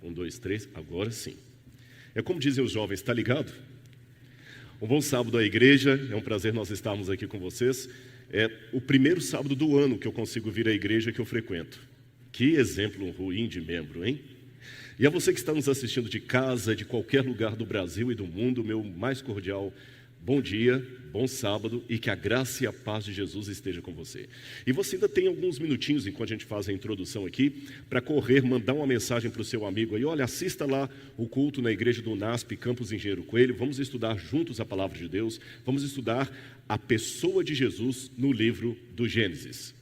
Um, dois, três, agora sim. É como dizem os jovens, está ligado? Um bom sábado à igreja, é um prazer nós estarmos aqui com vocês. É o primeiro sábado do ano que eu consigo vir à igreja que eu frequento. Que exemplo ruim de membro, hein? E a você que está nos assistindo de casa, de qualquer lugar do Brasil e do mundo, meu mais cordial bom dia, bom sábado e que a graça e a paz de Jesus esteja com você. E você ainda tem alguns minutinhos, enquanto a gente faz a introdução aqui, para correr, mandar uma mensagem para o seu amigo aí. Olha, assista lá o culto na igreja do NASP, Campos Engenheiro Coelho. Vamos estudar juntos a palavra de Deus. Vamos estudar a pessoa de Jesus no livro do Gênesis.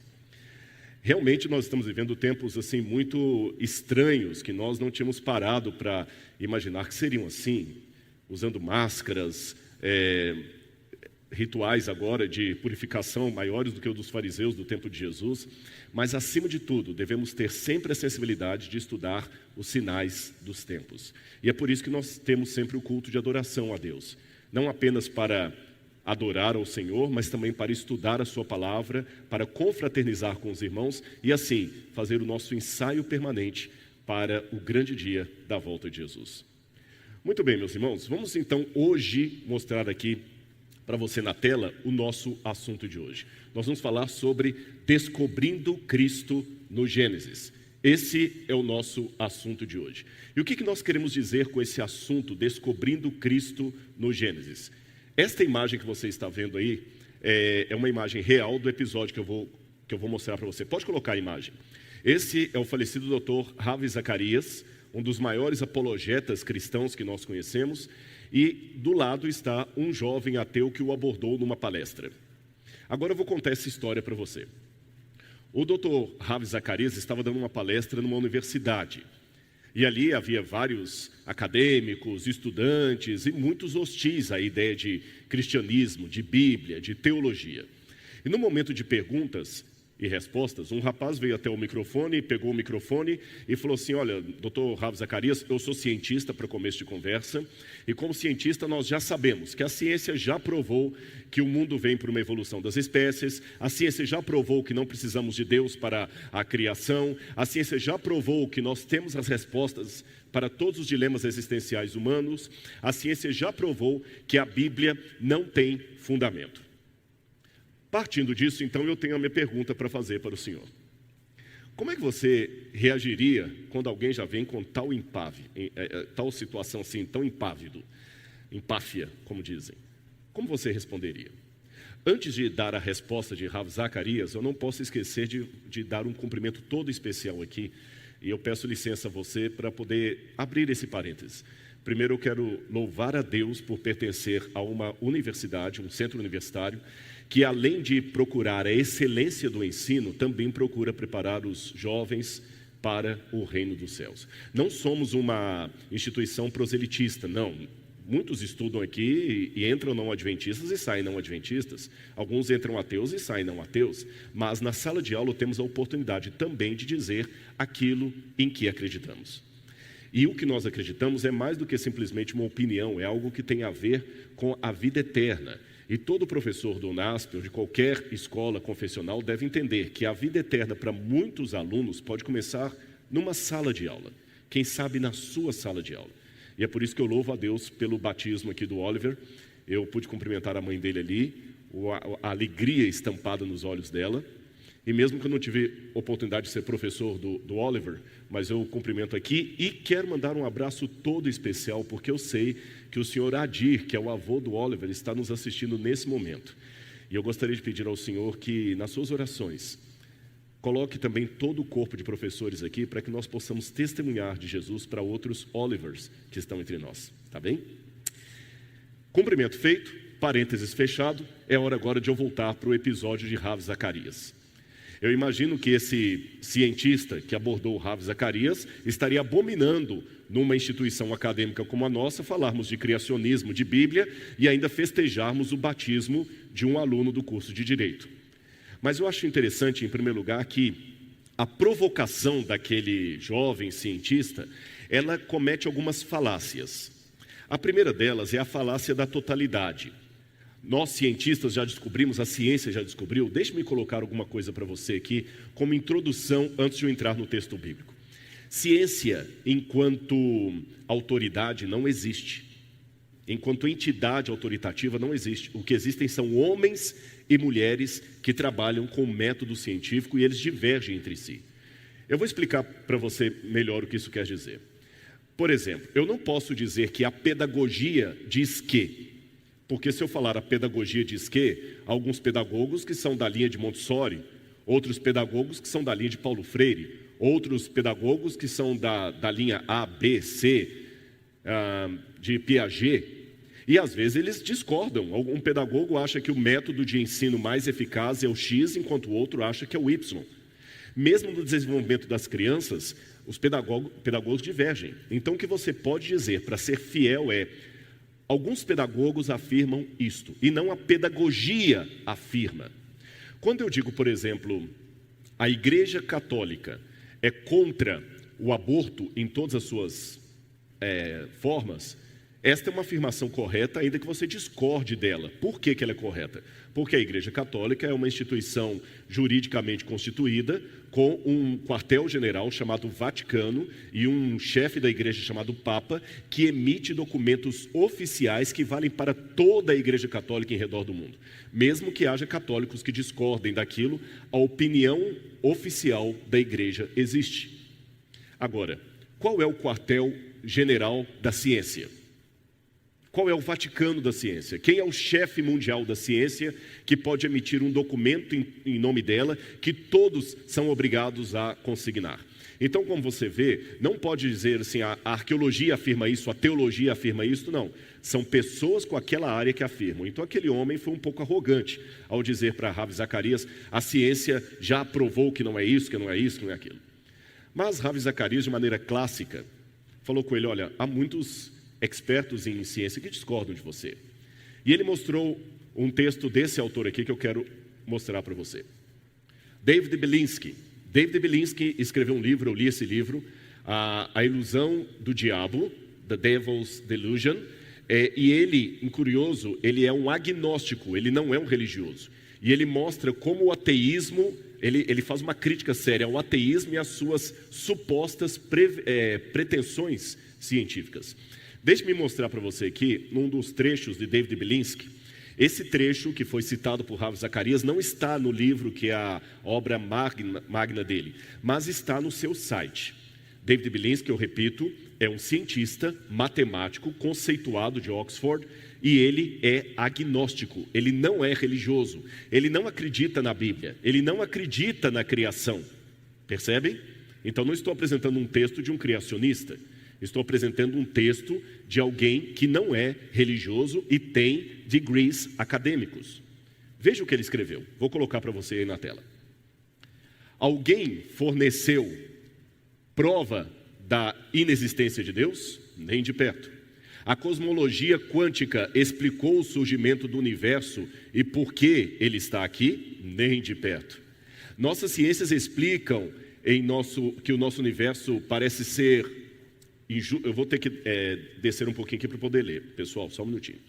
Realmente nós estamos vivendo tempos assim muito estranhos, que nós não tínhamos parado para imaginar que seriam assim, usando máscaras, rituais agora de purificação maiores do que os dos fariseus do tempo de Jesus, mas acima de tudo devemos ter sempre a sensibilidade de estudar os sinais dos tempos. E é por isso que nós temos sempre o culto de adoração a Deus, não apenas para adorar ao Senhor, mas também para estudar a sua palavra, para confraternizar com os irmãos e assim fazer o nosso ensaio permanente para o grande dia da volta de Jesus. Muito bem, meus irmãos, vamos então hoje mostrar aqui para você na tela o nosso assunto de hoje. Nós vamos falar sobre descobrindo Cristo no Gênesis. Esse é o nosso assunto de hoje. E o que nós queremos dizer com esse assunto, descobrindo Cristo no Gênesis? Esta imagem que você está vendo aí é uma imagem real do episódio que eu vou mostrar para você. Pode colocar a imagem. Esse é o falecido Dr. Ravi Zacarias, um dos maiores apologetas cristãos que nós conhecemos, e do lado está um jovem ateu que o abordou numa palestra. Agora eu vou contar essa história para você. O Dr. Ravi Zacarias estava dando uma palestra numa universidade, e ali havia vários acadêmicos, estudantes e muitos hostis à ideia de cristianismo, de Bíblia, de teologia. E no momento de perguntas e respostas, um rapaz veio até o microfone, pegou o microfone e falou assim: olha, doutor Ravi Zacarias, eu sou cientista, para começo de conversa, e como cientista nós já sabemos que a ciência já provou que o mundo vem por uma evolução das espécies, a ciência já provou que não precisamos de Deus para a criação, a ciência já provou que nós temos as respostas para todos os dilemas existenciais humanos, a ciência já provou que a Bíblia não tem fundamento. Partindo disso, então, eu tenho a minha pergunta para fazer para o senhor. Como é que você reagiria quando alguém já vem com tal situação assim, tão empáfia, como dizem? Como você responderia? Antes de dar a resposta de Ravi Zacarias, eu não posso esquecer de dar um cumprimento todo especial aqui, e eu peço licença a você para poder abrir esse parênteses. Primeiro eu quero louvar a Deus por pertencer a uma universidade, um centro universitário, que além de procurar a excelência do ensino, também procura preparar os jovens para o reino dos céus. Não somos uma instituição proselitista, não. Muitos estudam aqui e entram não adventistas e saem não adventistas. Alguns entram ateus e saem não ateus. Mas na sala de aula temos a oportunidade também de dizer aquilo em que acreditamos. E o que nós acreditamos é mais do que simplesmente uma opinião, é algo que tem a ver com a vida eterna. E todo professor do NASP ou de qualquer escola confessional deve entender que a vida eterna para muitos alunos pode começar numa sala de aula. Quem sabe na sua sala de aula. E é por isso que eu louvo a Deus pelo batismo aqui do Oliver. Eu pude cumprimentar a mãe dele ali, a alegria estampada nos olhos dela. E mesmo que eu não tive oportunidade de ser professor do Oliver, mas eu cumprimento aqui e quero mandar um abraço todo especial, porque eu sei que o senhor Adir, que é o avô do Oliver, está nos assistindo nesse momento. E eu gostaria de pedir ao senhor que, nas suas orações, coloque também todo o corpo de professores aqui, para que nós possamos testemunhar de Jesus para outros Olivers que estão entre nós, tá bem? Cumprimento feito, parênteses fechado, é hora agora de eu voltar para o episódio de Ravi Zacarias. Eu imagino que esse cientista que abordou o Ravi Zacarias estaria abominando numa instituição acadêmica como a nossa falarmos de criacionismo, de Bíblia e ainda festejarmos o batismo de um aluno do curso de Direito. Mas eu acho interessante, em primeiro lugar, que a provocação daquele jovem cientista, ela comete algumas falácias. A primeira delas é a falácia da totalidade. Nós cientistas já descobrimos, a ciência já descobriu. Deixe-me colocar alguma coisa para você aqui como introdução antes de eu entrar no texto bíblico. Ciência, enquanto autoridade, não existe. Enquanto entidade autoritativa, não existe. O que existem são homens e mulheres que trabalham com o método científico e eles divergem entre si. Eu vou explicar para você melhor o que isso quer dizer. Por exemplo, eu não posso dizer que a pedagogia diz que, porque se eu falar a pedagogia diz que, há alguns pedagogos que são da linha de Montessori, outros pedagogos que são da linha de Paulo Freire, outros pedagogos que são da linha A, B, C, de Piaget, e às vezes eles discordam. Um pedagogo acha que o método de ensino mais eficaz é o X, enquanto o outro acha que é o Y. Mesmo no desenvolvimento das crianças, os pedagogos divergem. Então o que você pode dizer para ser fiel é: alguns pedagogos afirmam isto, e não a pedagogia afirma. Quando eu digo, por exemplo, a Igreja Católica é contra o aborto em todas as suas formas, esta é uma afirmação correta, ainda que você discorde dela. Por que ela é correta? Porque a Igreja Católica é uma instituição juridicamente constituída, com um quartel-general chamado Vaticano e um chefe da igreja chamado Papa, que emite documentos oficiais que valem para toda a Igreja Católica em redor do mundo. Mesmo que haja católicos que discordem daquilo, a opinião oficial da igreja existe. Agora, qual é o quartel-general da ciência? Qual é o Vaticano da ciência? Quem é o chefe mundial da ciência que pode emitir um documento em nome dela que todos são obrigados a consignar? Então, como você vê, não pode dizer assim, a arqueologia afirma isso, a teologia afirma isso, não. São pessoas com aquela área que afirmam. Então, aquele homem foi um pouco arrogante ao dizer para Ravi Zacarias: a ciência já provou que não é isso, que não é isso, que não é aquilo. Mas Ravi Zacarias, de maneira clássica, falou com ele: olha, há muitos expertos em ciência que discordam de você. E ele mostrou um texto desse autor aqui que eu quero mostrar para você. David Belinsky. David Belinsky escreveu um livro, eu li esse livro, A Ilusão do Diabo, The Devil's Delusion, e ele, curioso, ele é um agnóstico, ele não é um religioso. E ele mostra como o ateísmo, ele faz uma crítica séria ao ateísmo e às suas supostas pretensões científicas. Deixe-me mostrar para você aqui, num dos trechos de David Belinsky. Esse trecho que foi citado por Ravi Zacarias não está no livro que é a obra magna dele, mas está no seu site. David Belinsky, eu repito, é um cientista matemático conceituado de Oxford e ele é agnóstico, ele não é religioso, ele não acredita na Bíblia, ele não acredita na criação. Percebem? Então não estou apresentando um texto de um criacionista. Estou apresentando um texto de alguém que não é religioso e tem degrees acadêmicos. Veja o que ele escreveu. Vou colocar para você aí na tela. Alguém forneceu prova da inexistência de Deus? Nem de perto. A cosmologia quântica explicou o surgimento do universo e por que ele está aqui? Nem de perto. Nossas ciências explicam que o nosso universo parece ser... Eu vou ter que descer um pouquinho aqui para poder ler. Pessoal, só um minutinho.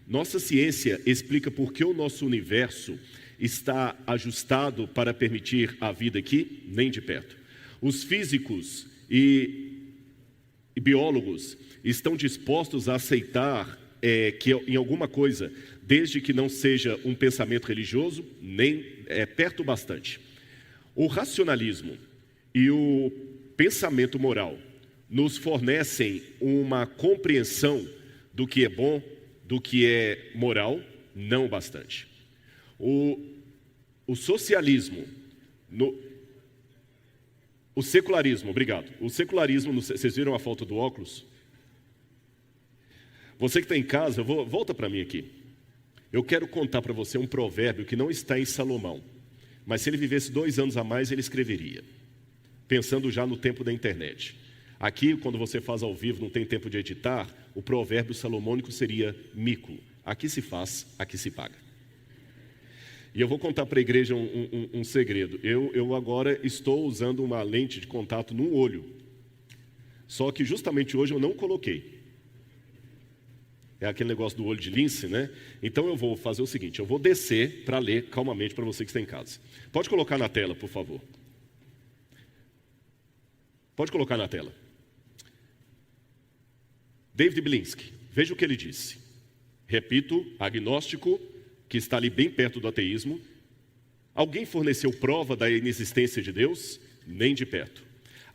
Nossa ciência explica por que o nosso universo está ajustado para permitir a vida aqui, nem de perto. Os físicos e biólogos estão dispostos a aceitar que em alguma coisa, desde que não seja um pensamento religioso, nem perto bastante. O racionalismo e o pensamento moral nos fornecem uma compreensão do que é bom, do que é moral, não bastante. O socialismo, o secularismo, obrigado. O secularismo, vocês viram a foto do óculos? Você que está em casa, volta para mim aqui. Eu quero contar para você um provérbio que não está em Salomão, mas se ele vivesse 2 anos a mais, ele escreveria, pensando já no tempo da internet. Aqui, quando você faz ao vivo, não tem tempo de editar, o provérbio salomônico seria mico. Aqui se faz, aqui se paga. E eu vou contar para a igreja um segredo. Eu agora estou usando uma lente de contato no olho. Só que justamente hoje eu não coloquei. É aquele negócio do olho de lince, né? Então eu vou fazer o seguinte, eu vou descer para ler calmamente para você que está em casa. Pode colocar na tela, por favor. Pode colocar na tela. David Berlinski, veja o que ele disse. Repito, agnóstico, que está ali bem perto do ateísmo. Alguém forneceu prova da inexistência de Deus? Nem de perto.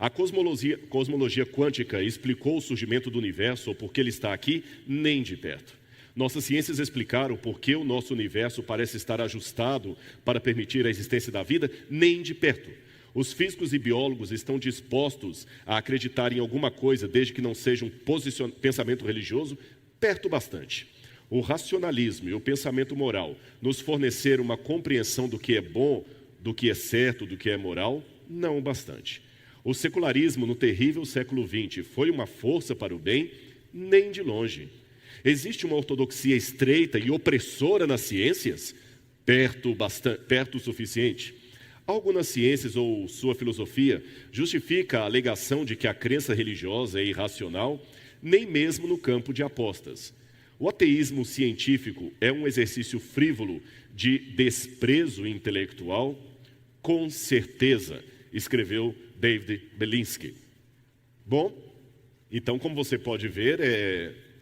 A cosmologia quântica explicou o surgimento do universo ou por que ele está aqui? Nem de perto. Nossas ciências explicaram por que o nosso universo parece estar ajustado para permitir a existência da vida? Nem de perto. Os físicos e biólogos estão dispostos a acreditar em alguma coisa, desde que não seja um pensamento religioso? Perto bastante. O racionalismo e o pensamento moral nos forneceram uma compreensão do que é bom, do que é certo, do que é moral? Não bastante. O secularismo no terrível século XX foi uma força para o bem? Nem de longe. Existe uma ortodoxia estreita e opressora nas ciências? Perto o suficiente. Algo nas ciências ou sua filosofia justifica a alegação de que a crença religiosa é irracional? Nem mesmo no campo de apostas. O ateísmo científico é um exercício frívolo de desprezo intelectual? Com certeza, escreveu David Berlinski. Bom, então, como você pode ver,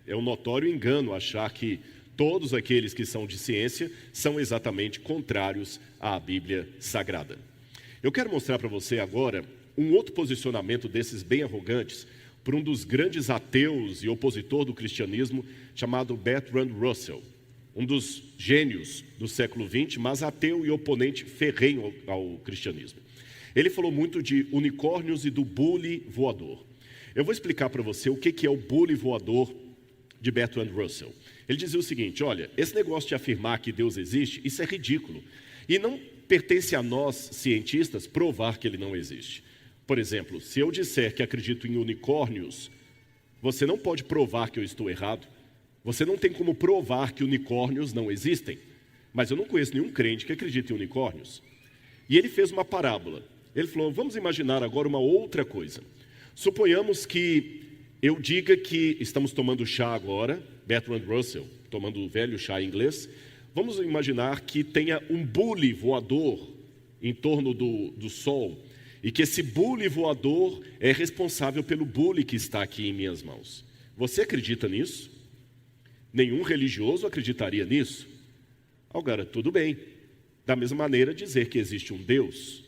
é um notório engano achar que todos aqueles que são de ciência são exatamente contrários à Bíblia Sagrada. Eu quero mostrar para você agora um outro posicionamento desses bem arrogantes por um dos grandes ateus e opositor do cristianismo, chamado Bertrand Russell, um dos gênios do século XX, mas ateu e oponente ferrenho ao cristianismo. Ele falou muito de unicórnios e do bule voador. Eu vou explicar para você o que é o bule voador de Bertrand Russell. Ele dizia o seguinte: olha, esse negócio de afirmar que Deus existe, isso é ridículo. E não pertence a nós, cientistas, provar que ele não existe. Por exemplo, se eu disser que acredito em unicórnios, você não pode provar que eu estou errado. Você não tem como provar que unicórnios não existem. Mas eu não conheço nenhum crente que acredite em unicórnios. E ele fez uma parábola. Ele falou: vamos imaginar agora uma outra coisa. Suponhamos que eu diga que estamos tomando chá agora, Bertrand Russell, tomando o velho chá inglês. Vamos imaginar que tenha um bule voador em torno do Sol, e que esse bule voador é responsável pelo bule que está aqui em minhas mãos. Você acredita nisso? Nenhum religioso acreditaria nisso. Agora, tudo bem. Da mesma maneira, dizer que existe um Deus.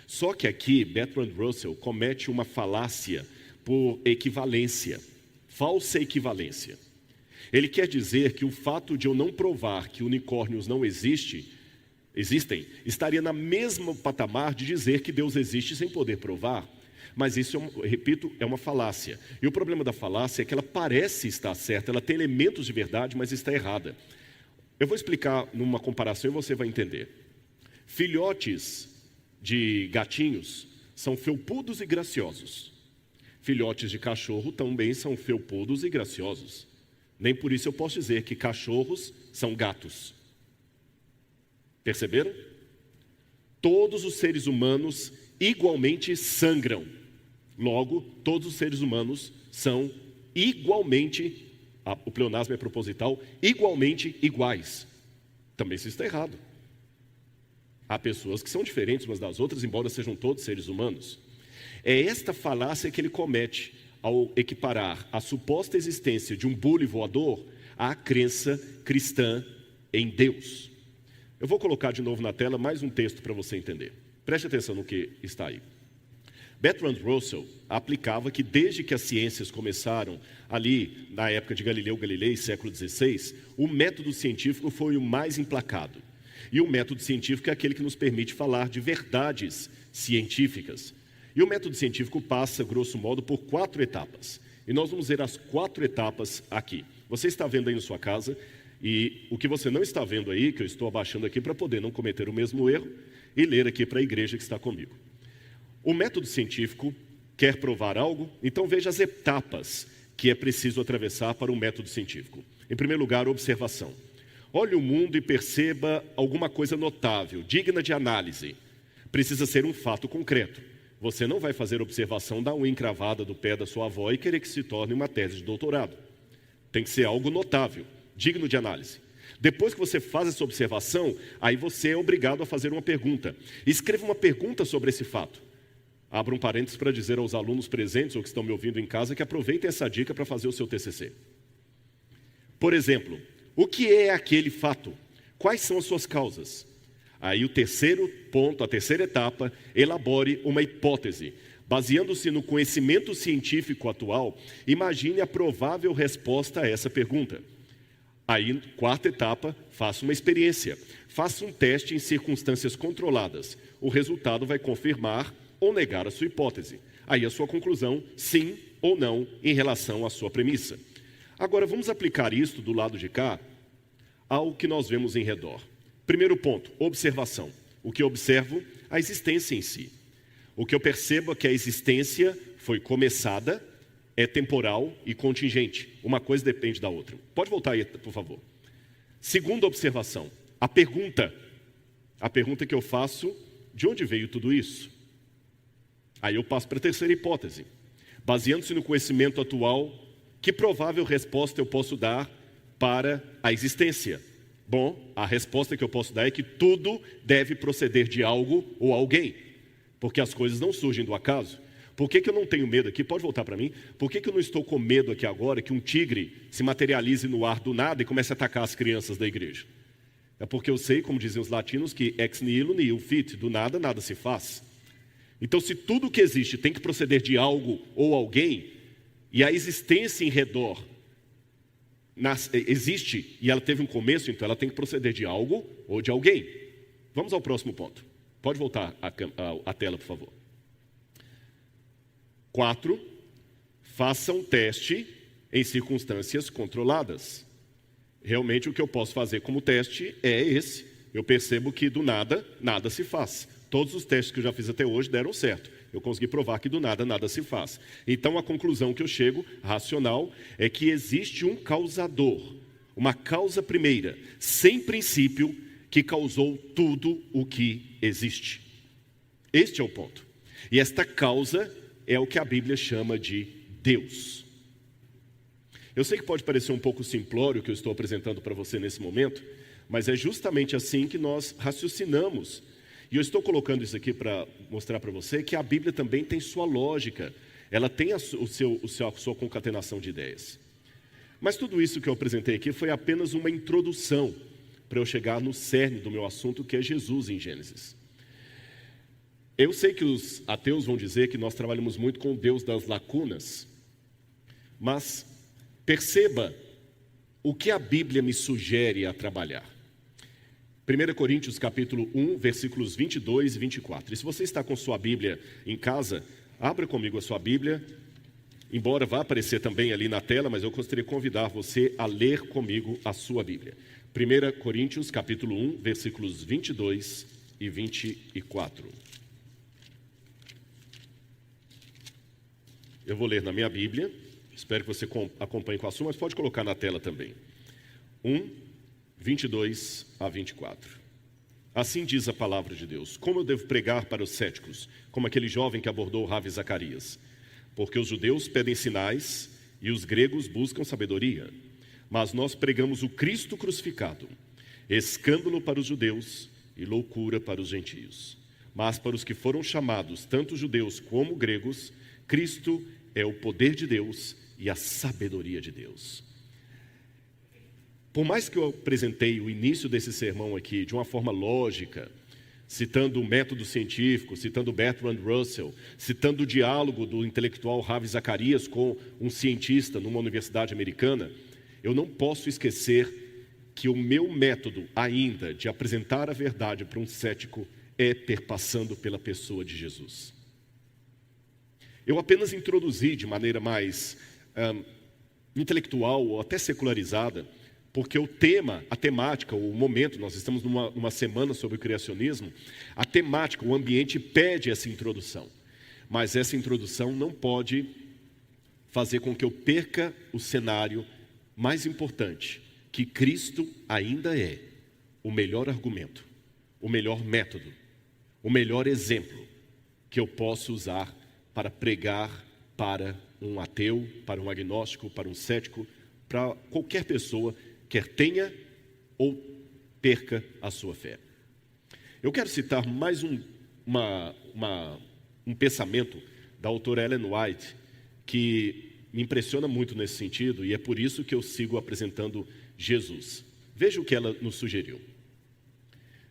Só que aqui, Bertrand Russell comete uma falácia por equivalência, falsa equivalência. Ele quer dizer que o fato de eu não provar que unicórnios não existem, estaria na mesma patamar de dizer que Deus existe sem poder provar. Mas isso, repito, é uma falácia. E o problema da falácia é que ela parece estar certa, ela tem elementos de verdade, mas está errada. Eu vou explicar numa comparação e você vai entender. Filhotes de gatinhos são felpudos e graciosos. Filhotes de cachorro também são felpudos e graciosos. Nem por isso eu posso dizer que cachorros são gatos. Perceberam? Todos os seres humanos igualmente sangram. Logo, todos os seres humanos são igualmente, o pleonasmo é proposital, igualmente iguais. Também isso está errado. Há pessoas que são diferentes umas das outras, embora sejam todos seres humanos. É esta falácia que ele comete ao equiparar a suposta existência de um bule voador à crença cristã em Deus. Eu vou colocar de novo na tela mais um texto para você entender. Preste atenção no que está aí. Bertrand Russell aplicava que desde que as ciências começaram ali na época de Galileu Galilei, século XVI, o método científico foi o mais implacado. E o método científico é aquele que nos permite falar de verdades científicas. E o método científico passa, grosso modo, por 4 etapas. E nós vamos ver as 4 etapas aqui. Você está vendo aí na sua casa, e o que você não está vendo aí, que eu estou abaixando aqui para poder não cometer o mesmo erro, e ler aqui para a igreja que está comigo. O método científico quer provar algo, então veja as etapas que é preciso atravessar para um método científico. Em primeiro lugar, observação. Olhe o mundo e perceba alguma coisa notável, digna de análise. Precisa ser um fato concreto. Você não vai fazer observação da unha encravada do pé da sua avó e querer que se torne uma tese de doutorado. Tem que ser algo notável, digno de análise. Depois que você faz essa observação, aí você é obrigado a fazer uma pergunta. Escreva uma pergunta sobre esse fato. Abro um parênteses para dizer aos alunos presentes ou que estão me ouvindo em casa que aproveitem essa dica para fazer o seu TCC. Por exemplo, o que é aquele fato? Quais são as suas causas? Aí o terceiro ponto, a terceira etapa, elabore uma hipótese. Baseando-se no conhecimento científico atual, imagine a provável resposta a essa pergunta. Aí, quarta etapa, faça uma experiência. Faça um teste em circunstâncias controladas. O resultado vai confirmar ou negar a sua hipótese. Aí a sua conclusão, sim ou não, em relação à sua premissa. Agora, vamos aplicar isto do lado de cá ao que nós vemos em redor. Primeiro ponto, observação. O que eu observo? A existência em si. O que eu percebo é que a existência foi começada, é temporal e contingente. Uma coisa depende da outra. Pode voltar aí, por favor. Segunda observação, a pergunta. A pergunta que eu faço, de onde veio tudo isso? Aí eu passo para a terceira hipótese. Baseando-se no conhecimento atual, que provável resposta eu posso dar para a existência? Bom, a resposta que eu posso dar é que tudo deve proceder de algo ou alguém, porque as coisas não surgem do acaso. Por que eu não tenho medo aqui? Pode voltar para mim. Por que eu não estou com medo aqui agora que um tigre se materialize no ar do nada e comece a atacar as crianças da igreja? É porque eu sei, como dizem os latinos, que ex nihilo nihil fit, do nada, nada se faz. Então, se tudo que existe tem que proceder de algo ou alguém, e a existência em redor existe e ela teve um começo, então ela tem que proceder de algo ou de alguém. Vamos ao próximo ponto. Pode voltar a tela, por favor. 4. Faça um teste em circunstâncias controladas. Realmente o que eu posso fazer como teste é esse. Eu percebo que do nada, nada se faz. Todos os testes que eu já fiz até hoje deram certo. Eu consegui provar que do nada, nada se faz. Então a conclusão que eu chego, racional, é que existe um causador, uma causa primeira, sem princípio, que causou tudo o que existe. Este é o ponto. E esta causa é o que a Bíblia chama de Deus. Eu sei que pode parecer um pouco simplório o que eu estou apresentando para você nesse momento, mas é justamente assim que nós raciocinamos. E eu estou colocando isso aqui para mostrar para você que a Bíblia também tem sua lógica. Ela tem a sua concatenação de ideias. Mas tudo isso que eu apresentei aqui foi apenas uma introdução para eu chegar no cerne do meu assunto, que é Jesus em Gênesis. Eu sei que os ateus vão dizer que nós trabalhamos muito com o Deus das lacunas, mas perceba o que a Bíblia me sugere a trabalhar. 1 Coríntios capítulo 1, versículos 22 e 24. E se você está com sua Bíblia em casa, abra comigo a sua Bíblia, embora vá aparecer também ali na tela, mas eu gostaria de convidar você a ler comigo a sua Bíblia. 1 Coríntios capítulo 1, versículos 22 e 24. Eu vou ler na minha Bíblia, espero que você acompanhe com a sua, mas pode colocar na tela também. 22 a 24. Assim diz a palavra de Deus: como eu devo pregar para os céticos, como aquele jovem que abordou o Ravi Zacarias? Porque os judeus pedem sinais e os gregos buscam sabedoria. Mas nós pregamos o Cristo crucificado, escândalo para os judeus e loucura para os gentios. Mas para os que foram chamados, tanto judeus como gregos, Cristo é o poder de Deus e a sabedoria de Deus. Por mais que eu apresentei o início desse sermão aqui de uma forma lógica, citando o método científico, citando Bertrand Russell, citando o diálogo do intelectual Ravi Zacarias com um cientista numa universidade americana, eu não posso esquecer que o meu método ainda de apresentar a verdade para um cético é perpassando pela pessoa de Jesus. Eu apenas introduzi de maneira mais intelectual ou até secularizada, porque o tema, a temática, o momento, nós estamos numa semana sobre o criacionismo, a temática, o ambiente pede essa introdução. Mas essa introdução não pode fazer com que eu perca o cenário mais importante, que Cristo ainda é o melhor argumento, o melhor método, o melhor exemplo que eu posso usar para pregar para um ateu, para um agnóstico, para um cético, para qualquer pessoa, quer tenha ou perca a sua fé. Eu quero citar mais um pensamento da autora Ellen White que me impressiona muito nesse sentido, e é por isso que eu sigo apresentando Jesus. Veja o que ela nos sugeriu.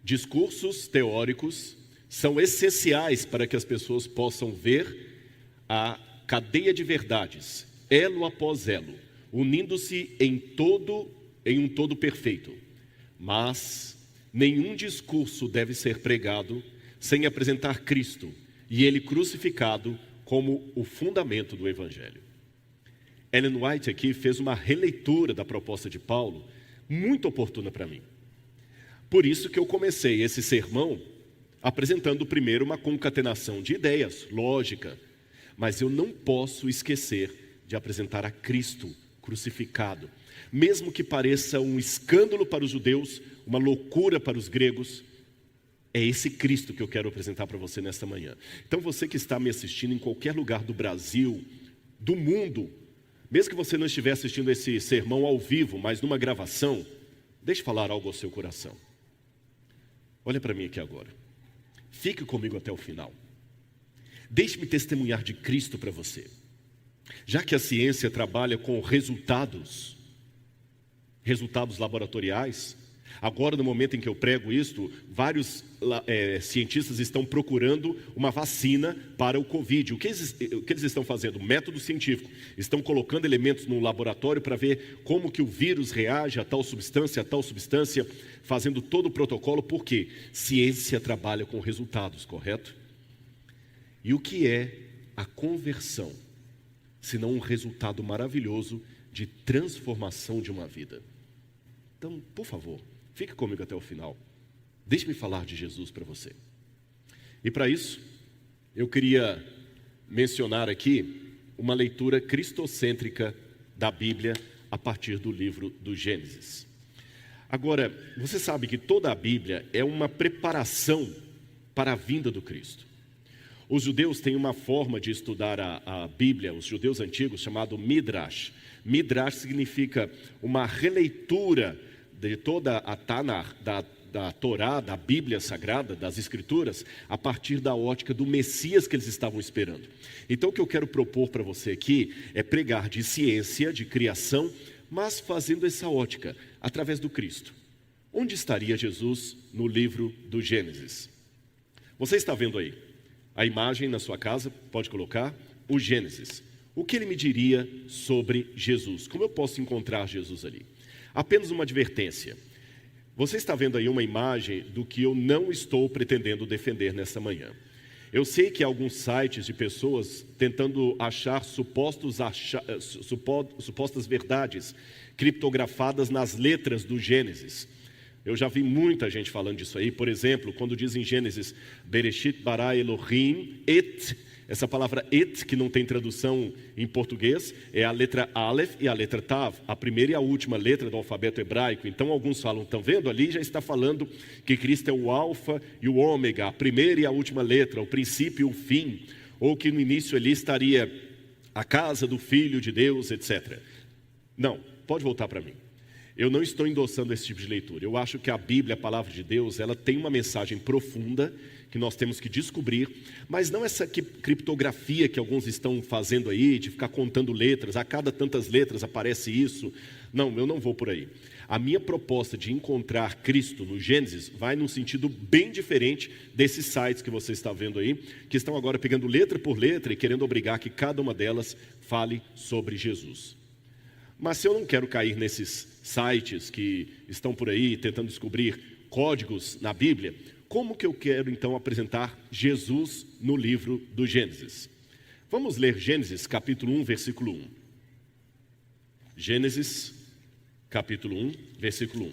Discursos teóricos são essenciais para que as pessoas possam ver a cadeia de verdades, elo após elo, unindo-se em um todo perfeito. Mas nenhum discurso deve ser pregado sem apresentar Cristo e Ele crucificado como o fundamento do Evangelho. Ellen White aqui fez uma releitura da proposta de Paulo, muito oportuna para mim. Por isso que eu comecei esse sermão apresentando primeiro uma concatenação de ideias, lógica, mas eu não posso esquecer de apresentar a Cristo crucificado. Mesmo que pareça um escândalo para os judeus, uma loucura para os gregos, é esse Cristo que eu quero apresentar para você nesta manhã. Então você que está me assistindo em qualquer lugar do Brasil, do mundo, mesmo que você não estiver assistindo esse sermão ao vivo, mas numa gravação, deixe falar algo ao seu coração. Olha para mim aqui agora. Fique comigo até o final. Deixe-me testemunhar de Cristo para você. Já que a ciência trabalha com resultados laboratoriais, agora no momento em que eu prego isto, vários cientistas estão procurando uma vacina para o Covid. O que eles estão fazendo? Método científico. Estão colocando elementos no laboratório para ver como que o vírus reage a tal substância, fazendo todo o protocolo, porque ciência trabalha com resultados, correto? E o que é a conversão, senão um resultado maravilhoso de transformação de uma vida? Então, por favor, fique comigo até o final. Deixe-me falar de Jesus para você. E para isso, eu queria mencionar aqui uma leitura cristocêntrica da Bíblia a partir do livro do Gênesis. Agora, você sabe que toda a Bíblia é uma preparação para a vinda do Cristo. Os judeus têm uma forma de estudar a Bíblia, os judeus antigos, chamado Midrash. Midrash significa uma releitura de toda a Tanakh, da Torá, da Bíblia Sagrada, das Escrituras, a partir da ótica do Messias que eles estavam esperando. Então o que eu quero propor para você aqui é pregar de ciência, de criação, mas fazendo essa ótica, através do Cristo. Onde estaria Jesus no livro do Gênesis? Você está vendo aí a imagem na sua casa, pode colocar, o Gênesis. O que ele me diria sobre Jesus? Como eu posso encontrar Jesus ali? Apenas uma advertência. Você está vendo aí uma imagem do que eu não estou pretendendo defender nesta manhã. Eu sei que há alguns sites de pessoas tentando achar supostas verdades criptografadas nas letras do Gênesis. Eu já vi muita gente falando disso aí. Por exemplo, quando diz em Gênesis, Bereshit bara Elohim et, essa palavra et, que não tem tradução em português, é a letra Aleph e a letra Tav, a primeira e a última letra do alfabeto hebraico. Então alguns falam, estão vendo ali? Já está falando que Cristo é o alfa e o ômega, a primeira e a última letra, o princípio e o fim, ou que no início ali estaria a casa do Filho de Deus, etc. Não, pode voltar para mim. Eu não estou endossando esse tipo de leitura. Eu acho que a Bíblia, a palavra de Deus, ela tem uma mensagem profunda que nós temos que descobrir, mas não essa criptografia que alguns estão fazendo aí, de ficar contando letras, a cada tantas letras aparece isso. Não, eu não vou por aí. A minha proposta de encontrar Cristo no Gênesis vai num sentido bem diferente desses sites que você está vendo aí, que estão agora pegando letra por letra e querendo obrigar que cada uma delas fale sobre Jesus. Mas se eu não quero cair nesses sites que estão por aí tentando descobrir códigos na Bíblia, como que eu quero então apresentar Jesus no livro do Gênesis? Vamos ler Gênesis capítulo 1, versículo 1. Gênesis capítulo 1, versículo 1.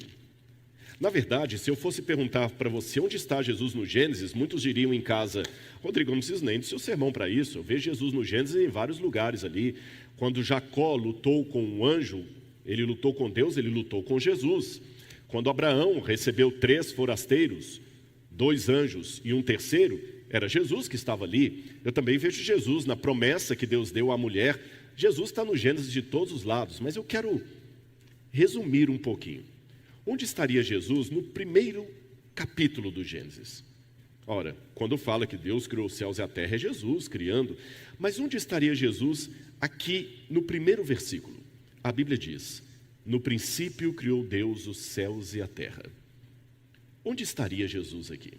Na verdade, se eu fosse perguntar para você onde está Jesus no Gênesis, muitos diriam em casa, Rodrigo, não preciso nem do seu sermão para isso, eu vejo Jesus no Gênesis em vários lugares ali. Quando Jacó lutou com um anjo, ele lutou com Deus, ele lutou com Jesus. Quando Abraão recebeu 3 forasteiros, 2 anjos e um terceiro, era Jesus que estava ali. Eu também vejo Jesus na promessa que Deus deu à mulher. Jesus está no Gênesis de todos os lados, mas eu quero resumir um pouquinho. Onde estaria Jesus no primeiro capítulo do Gênesis? Ora, quando fala que Deus criou os céus e a terra, é Jesus criando. Mas onde estaria Jesus aqui no primeiro versículo? A Bíblia diz: no princípio criou Deus os céus e a terra. Onde estaria Jesus aqui?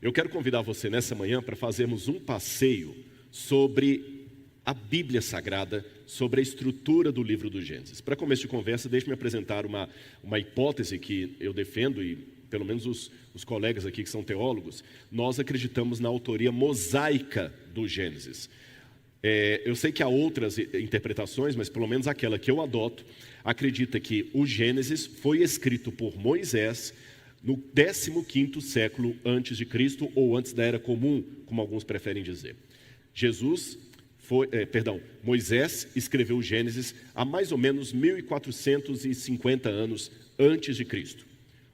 Eu quero convidar você nessa manhã para fazermos um passeio sobre a Bíblia Sagrada, sobre a estrutura do livro do Gênesis. Para começo de conversa, deixe-me apresentar uma hipótese que eu defendo, e pelo menos os colegas aqui que são teólogos, nós acreditamos na autoria mosaica do Gênesis. Eu sei que há outras interpretações, mas pelo menos aquela que eu adoto, acredita que o Gênesis foi escrito por Moisés no 15º século antes de Cristo, ou antes da Era Comum, como alguns preferem dizer. Moisés escreveu o Gênesis há mais ou menos 1450 anos antes de Cristo.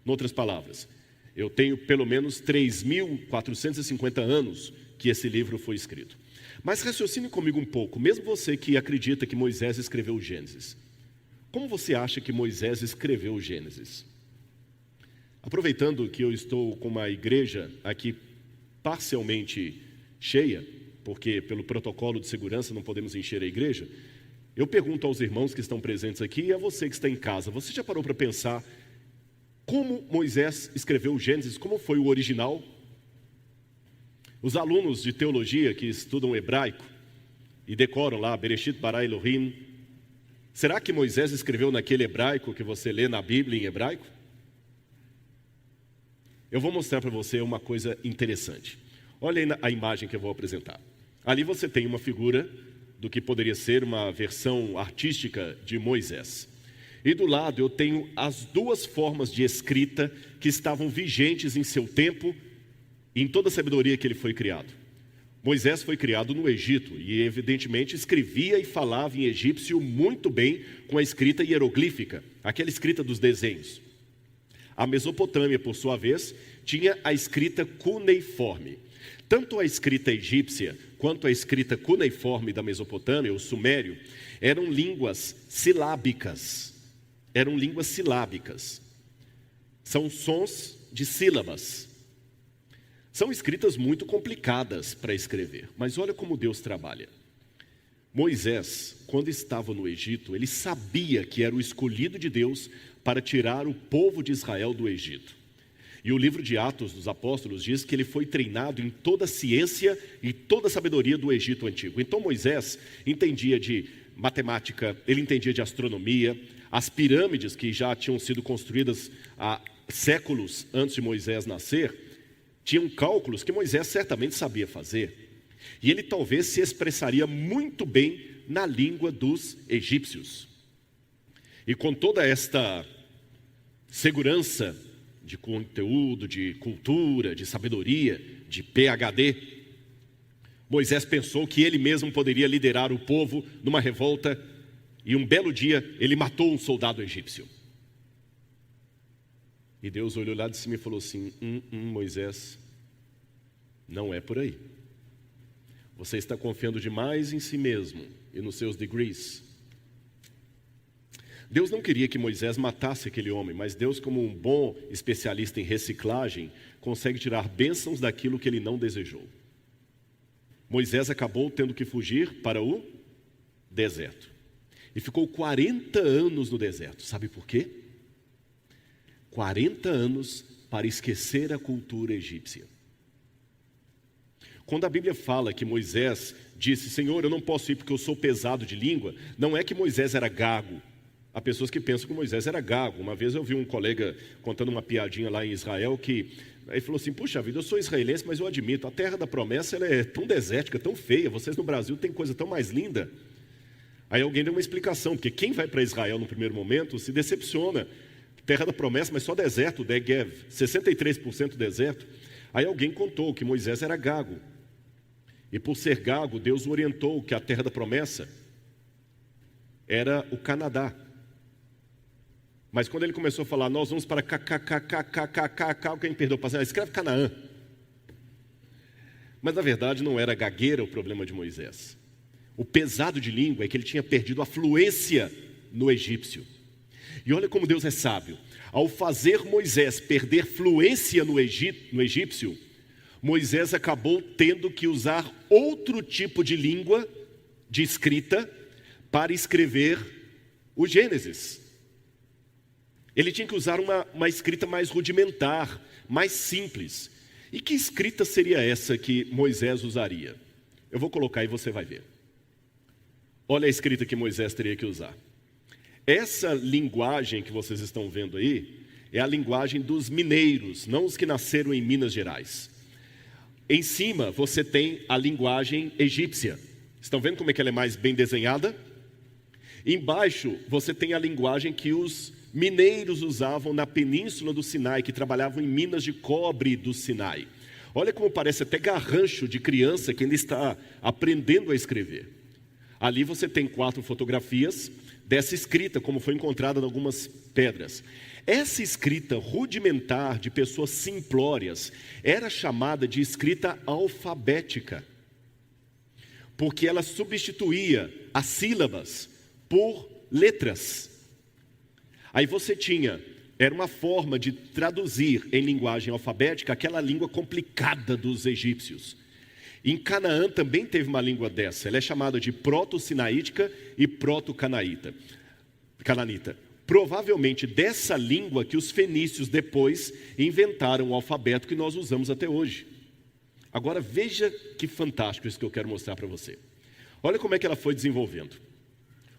Em outras palavras, eu tenho pelo menos 3.450 anos que esse livro foi escrito. Mas raciocine comigo um pouco, mesmo você que acredita que Moisés escreveu o Gênesis. Como você acha que Moisés escreveu o Gênesis? Aproveitando que eu estou com uma igreja aqui parcialmente cheia, porque pelo protocolo de segurança não podemos encher a igreja, eu pergunto aos irmãos que estão presentes aqui e a você que está em casa: você já parou para pensar como Moisés escreveu o Gênesis? Como foi o original? Os alunos de teologia que estudam hebraico e decoram lá Bereshit bara Elohim, será que Moisés escreveu naquele hebraico que você lê na Bíblia em hebraico? Eu vou mostrar para você uma coisa interessante. Olha aí a imagem que eu vou apresentar. Ali você tem uma figura do que poderia ser uma versão artística de Moisés. E do lado eu tenho as duas formas de escrita que estavam vigentes em seu tempo e em toda a sabedoria que ele foi criado. Moisés foi criado no Egito e evidentemente escrevia e falava em egípcio muito bem com a escrita hieroglífica, aquela escrita dos desenhos. A Mesopotâmia, por sua vez, tinha a escrita cuneiforme. Tanto a escrita egípcia quanto a escrita cuneiforme da Mesopotâmia, o sumério, eram línguas silábicas. São sons de sílabas. São escritas muito complicadas para escrever, mas olha como Deus trabalha. Moisés, quando estava no Egito, ele sabia que era o escolhido de Deus para tirar o povo de Israel do Egito. E o livro de Atos dos Apóstolos diz que ele foi treinado em toda a ciência e toda a sabedoria do Egito antigo. Então Moisés entendia de matemática, ele entendia de astronomia, as pirâmides que já tinham sido construídas há séculos antes de Moisés nascer, tinham cálculos que Moisés certamente sabia fazer. E ele talvez se expressaria muito bem na língua dos egípcios. E com toda esta segurança de conteúdo, de cultura, de sabedoria, de PhD, Moisés pensou que ele mesmo poderia liderar o povo numa revolta, e um belo dia ele matou um soldado egípcio. E Deus olhou lá de cima e falou assim: Moisés, não é por aí. Você está confiando demais em si mesmo e nos seus degrees. Deus não queria que Moisés matasse aquele homem, mas Deus, como um bom especialista em reciclagem, consegue tirar bênçãos daquilo que ele não desejou. Moisés acabou tendo que fugir para o deserto. E ficou 40 anos no deserto. Sabe por quê? 40 anos para esquecer a cultura egípcia. Quando a Bíblia fala que Moisés disse: Senhor, eu não posso ir porque eu sou pesado de língua, não é que Moisés era gago. Há pessoas que pensam que Moisés era gago. Uma vez eu vi um colega contando uma piadinha lá em Israel que ele falou assim: puxa vida, eu sou israelense, mas eu admito, a terra da promessa ela é tão desértica, tão feia, vocês no Brasil têm coisa tão mais linda. Aí alguém deu uma explicação, porque quem vai para Israel no primeiro momento se decepciona. Terra da promessa, mas só deserto, Negev, 63% deserto. Aí alguém contou que Moisés era gago. E por ser gago, Deus o orientou que a terra da promessa era o Canadá. Mas quando ele começou a falar: nós vamos para alguém perdeu o passado, escreve Canaã. Mas na verdade não era gagueira o problema de Moisés. O pesado de língua é que ele tinha perdido a fluência no egípcio. E olha como Deus é sábio. Ao fazer Moisés perder fluência no egípcio, Moisés acabou tendo que usar outro tipo de língua, de escrita, para escrever o Gênesis. Ele tinha que usar uma escrita mais rudimentar, mais simples. E que escrita seria essa que Moisés usaria? Eu vou colocar e você vai ver. Olha a escrita que Moisés teria que usar. Essa linguagem que vocês estão vendo aí é a linguagem dos mineiros, não os que nasceram em Minas Gerais. Em cima você tem a linguagem egípcia. Estão vendo como é que ela é mais bem desenhada? Embaixo você tem a linguagem que os mineiros usavam na península do Sinai, que trabalhavam em minas de cobre do Sinai. Olha como parece até garrancho de criança que ainda está aprendendo a escrever. Ali você tem 4 fotografias dessa escrita, como foi encontrada em algumas pedras. Essa escrita rudimentar de pessoas simplórias era chamada de escrita alfabética, porque ela substituía as sílabas por letras. Aí você era uma forma de traduzir em linguagem alfabética aquela língua complicada dos egípcios. Em Canaã também teve uma língua dessa, ela é chamada de proto-sinaítica e proto-cananita. Provavelmente dessa língua que os fenícios depois inventaram o alfabeto que nós usamos até hoje. Agora veja que fantástico isso que eu quero mostrar para você. Olha como é que ela foi desenvolvendo.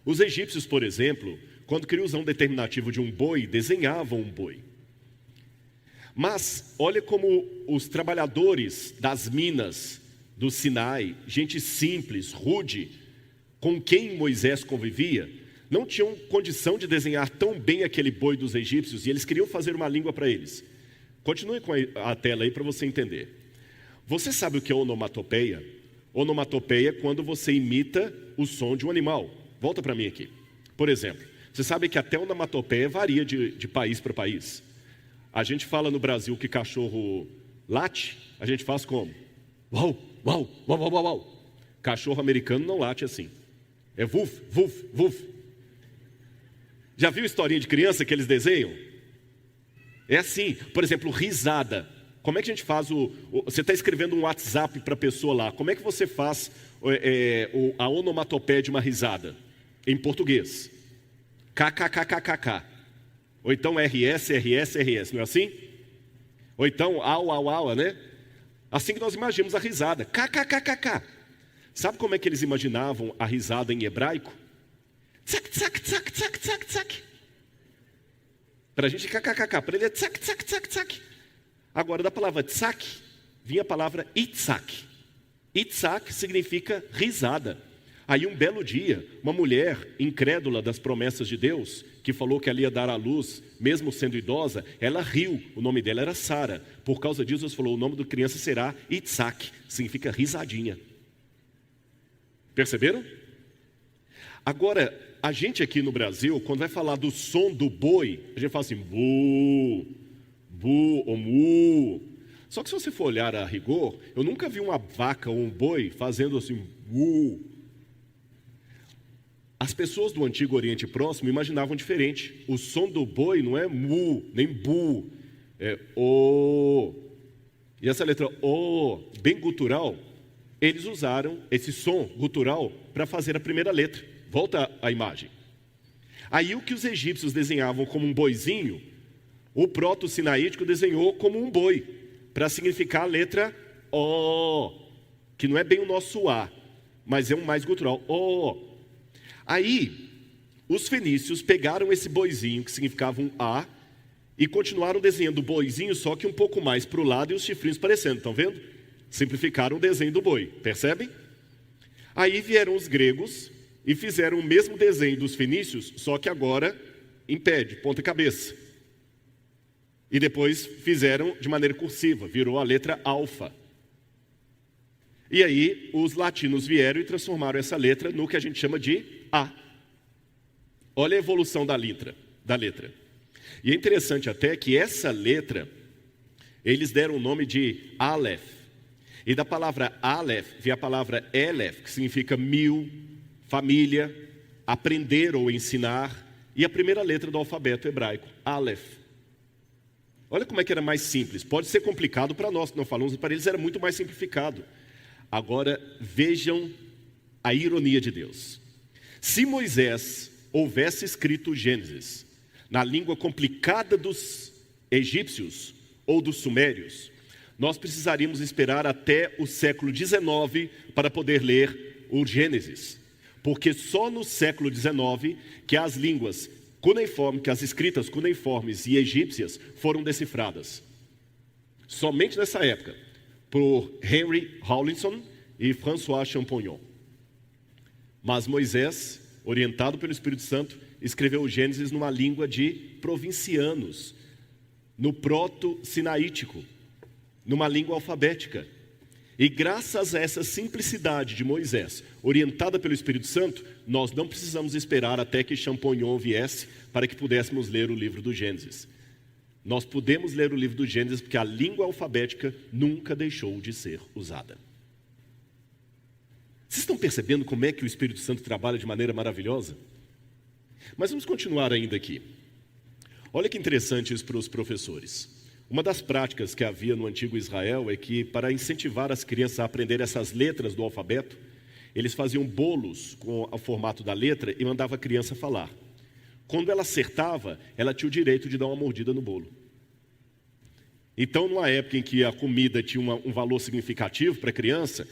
Os egípcios, por exemplo, quando queriam usar um determinativo de um boi, desenhavam um boi. Mas olha como os trabalhadores das minas do Sinai, gente simples, rude, com quem Moisés convivia, não tinham condição de desenhar tão bem aquele boi dos egípcios, e eles queriam fazer uma língua para eles. Continue com a tela aí para você entender. Você sabe o que é onomatopeia? Onomatopeia é quando você imita o som de um animal. Volta para mim aqui. Por exemplo, você sabe que até a onomatopeia varia de país para país. A gente fala no Brasil que cachorro late, a gente faz como? Uau, uau, uau, uau, uau, uau. Cachorro americano não late assim. É vuf, vuf, vuf. Já viu historinha de criança que eles desenham? É assim, por exemplo, risada. Como é que a gente faz você está escrevendo um WhatsApp para a pessoa lá, como é que você faz a onomatopeia de uma risada? Em português. KKKKKK. Ou então RS, RS, RS, não é assim? Ou então au, au, au, né? Assim que nós imaginamos a risada. KKKKK. Sabe como é que eles imaginavam a risada em hebraico? Tsak, tsak, tsak, tsak, tsak, tsak. Para a gente KKKK, para ele é tsak, tsak, tsak, tsak. Agora da palavra tsak, vinha a palavra itzak. Itzak significa risada. Aí um belo dia, uma mulher incrédula das promessas de Deus, que falou que ela ia dar à luz, mesmo sendo idosa, ela riu, o nome dela era Sara. Por causa disso, Deus falou, o nome da criança será Itzak, significa risadinha. Perceberam? Agora, a gente aqui no Brasil, quando vai falar do som do boi, a gente fala assim, bu, bu ou mu. Só que se você for olhar a rigor, eu nunca vi uma vaca ou um boi fazendo assim, bu. As pessoas do Antigo Oriente Próximo imaginavam diferente. O som do boi não é mu, nem bu, é o. E essa letra o, bem gutural, eles usaram esse som gutural para fazer a primeira letra. Volta a imagem. Aí o que os egípcios desenhavam como um boizinho, o proto-sinaítico desenhou como um boi, para significar a letra O, que não é bem o nosso A, mas é um mais gutural, O. Aí, os fenícios pegaram esse boizinho, que significava um A, e continuaram desenhando o boizinho, só que um pouco mais para o lado e os chifrinhos parecendo, estão vendo? Simplificaram o desenho do boi, percebem? Aí vieram os gregos e fizeram o mesmo desenho dos fenícios, só que agora em pé, de ponta cabeça. E depois fizeram de maneira cursiva, virou a letra alfa. E aí os latinos vieram e transformaram essa letra no que a gente chama de A. Olha a evolução da letra. E é interessante até que essa letra, eles deram o nome de Aleph. E da palavra Aleph, vem a palavra Elef, que significa 1000, família, aprender ou ensinar. E a primeira letra do alfabeto hebraico, Aleph. Olha como é que era mais simples. Pode ser complicado para nós que não falamos, para eles era muito mais simplificado. Agora, vejam a ironia de Deus. Se Moisés houvesse escrito Gênesis na língua complicada dos egípcios ou dos sumérios, nós precisaríamos esperar até o século XIX para poder ler o Gênesis. Porque só no século XIX que as línguas cuneiformes, que as escritas cuneiformes e egípcias foram decifradas. Somente nessa época, por Henry Rawlinson e François Champollion. Mas Moisés, orientado pelo Espírito Santo, escreveu o Gênesis numa língua de provincianos, no proto-sinaítico, numa língua alfabética. E graças a essa simplicidade de Moisés, orientada pelo Espírito Santo, nós não precisamos esperar até que Champollion viesse para que pudéssemos ler o livro do Gênesis. Nós podemos ler o livro do Gênesis porque a língua alfabética nunca deixou de ser usada. Vocês estão percebendo como é que o Espírito Santo trabalha de maneira maravilhosa? Mas vamos continuar ainda aqui. Olha que interessante isso para os professores. Uma das práticas que havia no antigo Israel é que, para incentivar as crianças a aprender essas letras do alfabeto, eles faziam bolos com o formato da letra e mandavam a criança falar. Quando ela acertava, ela tinha o direito de dar uma mordida no bolo. Então, numa época em que a comida tinha um valor significativo para a criança,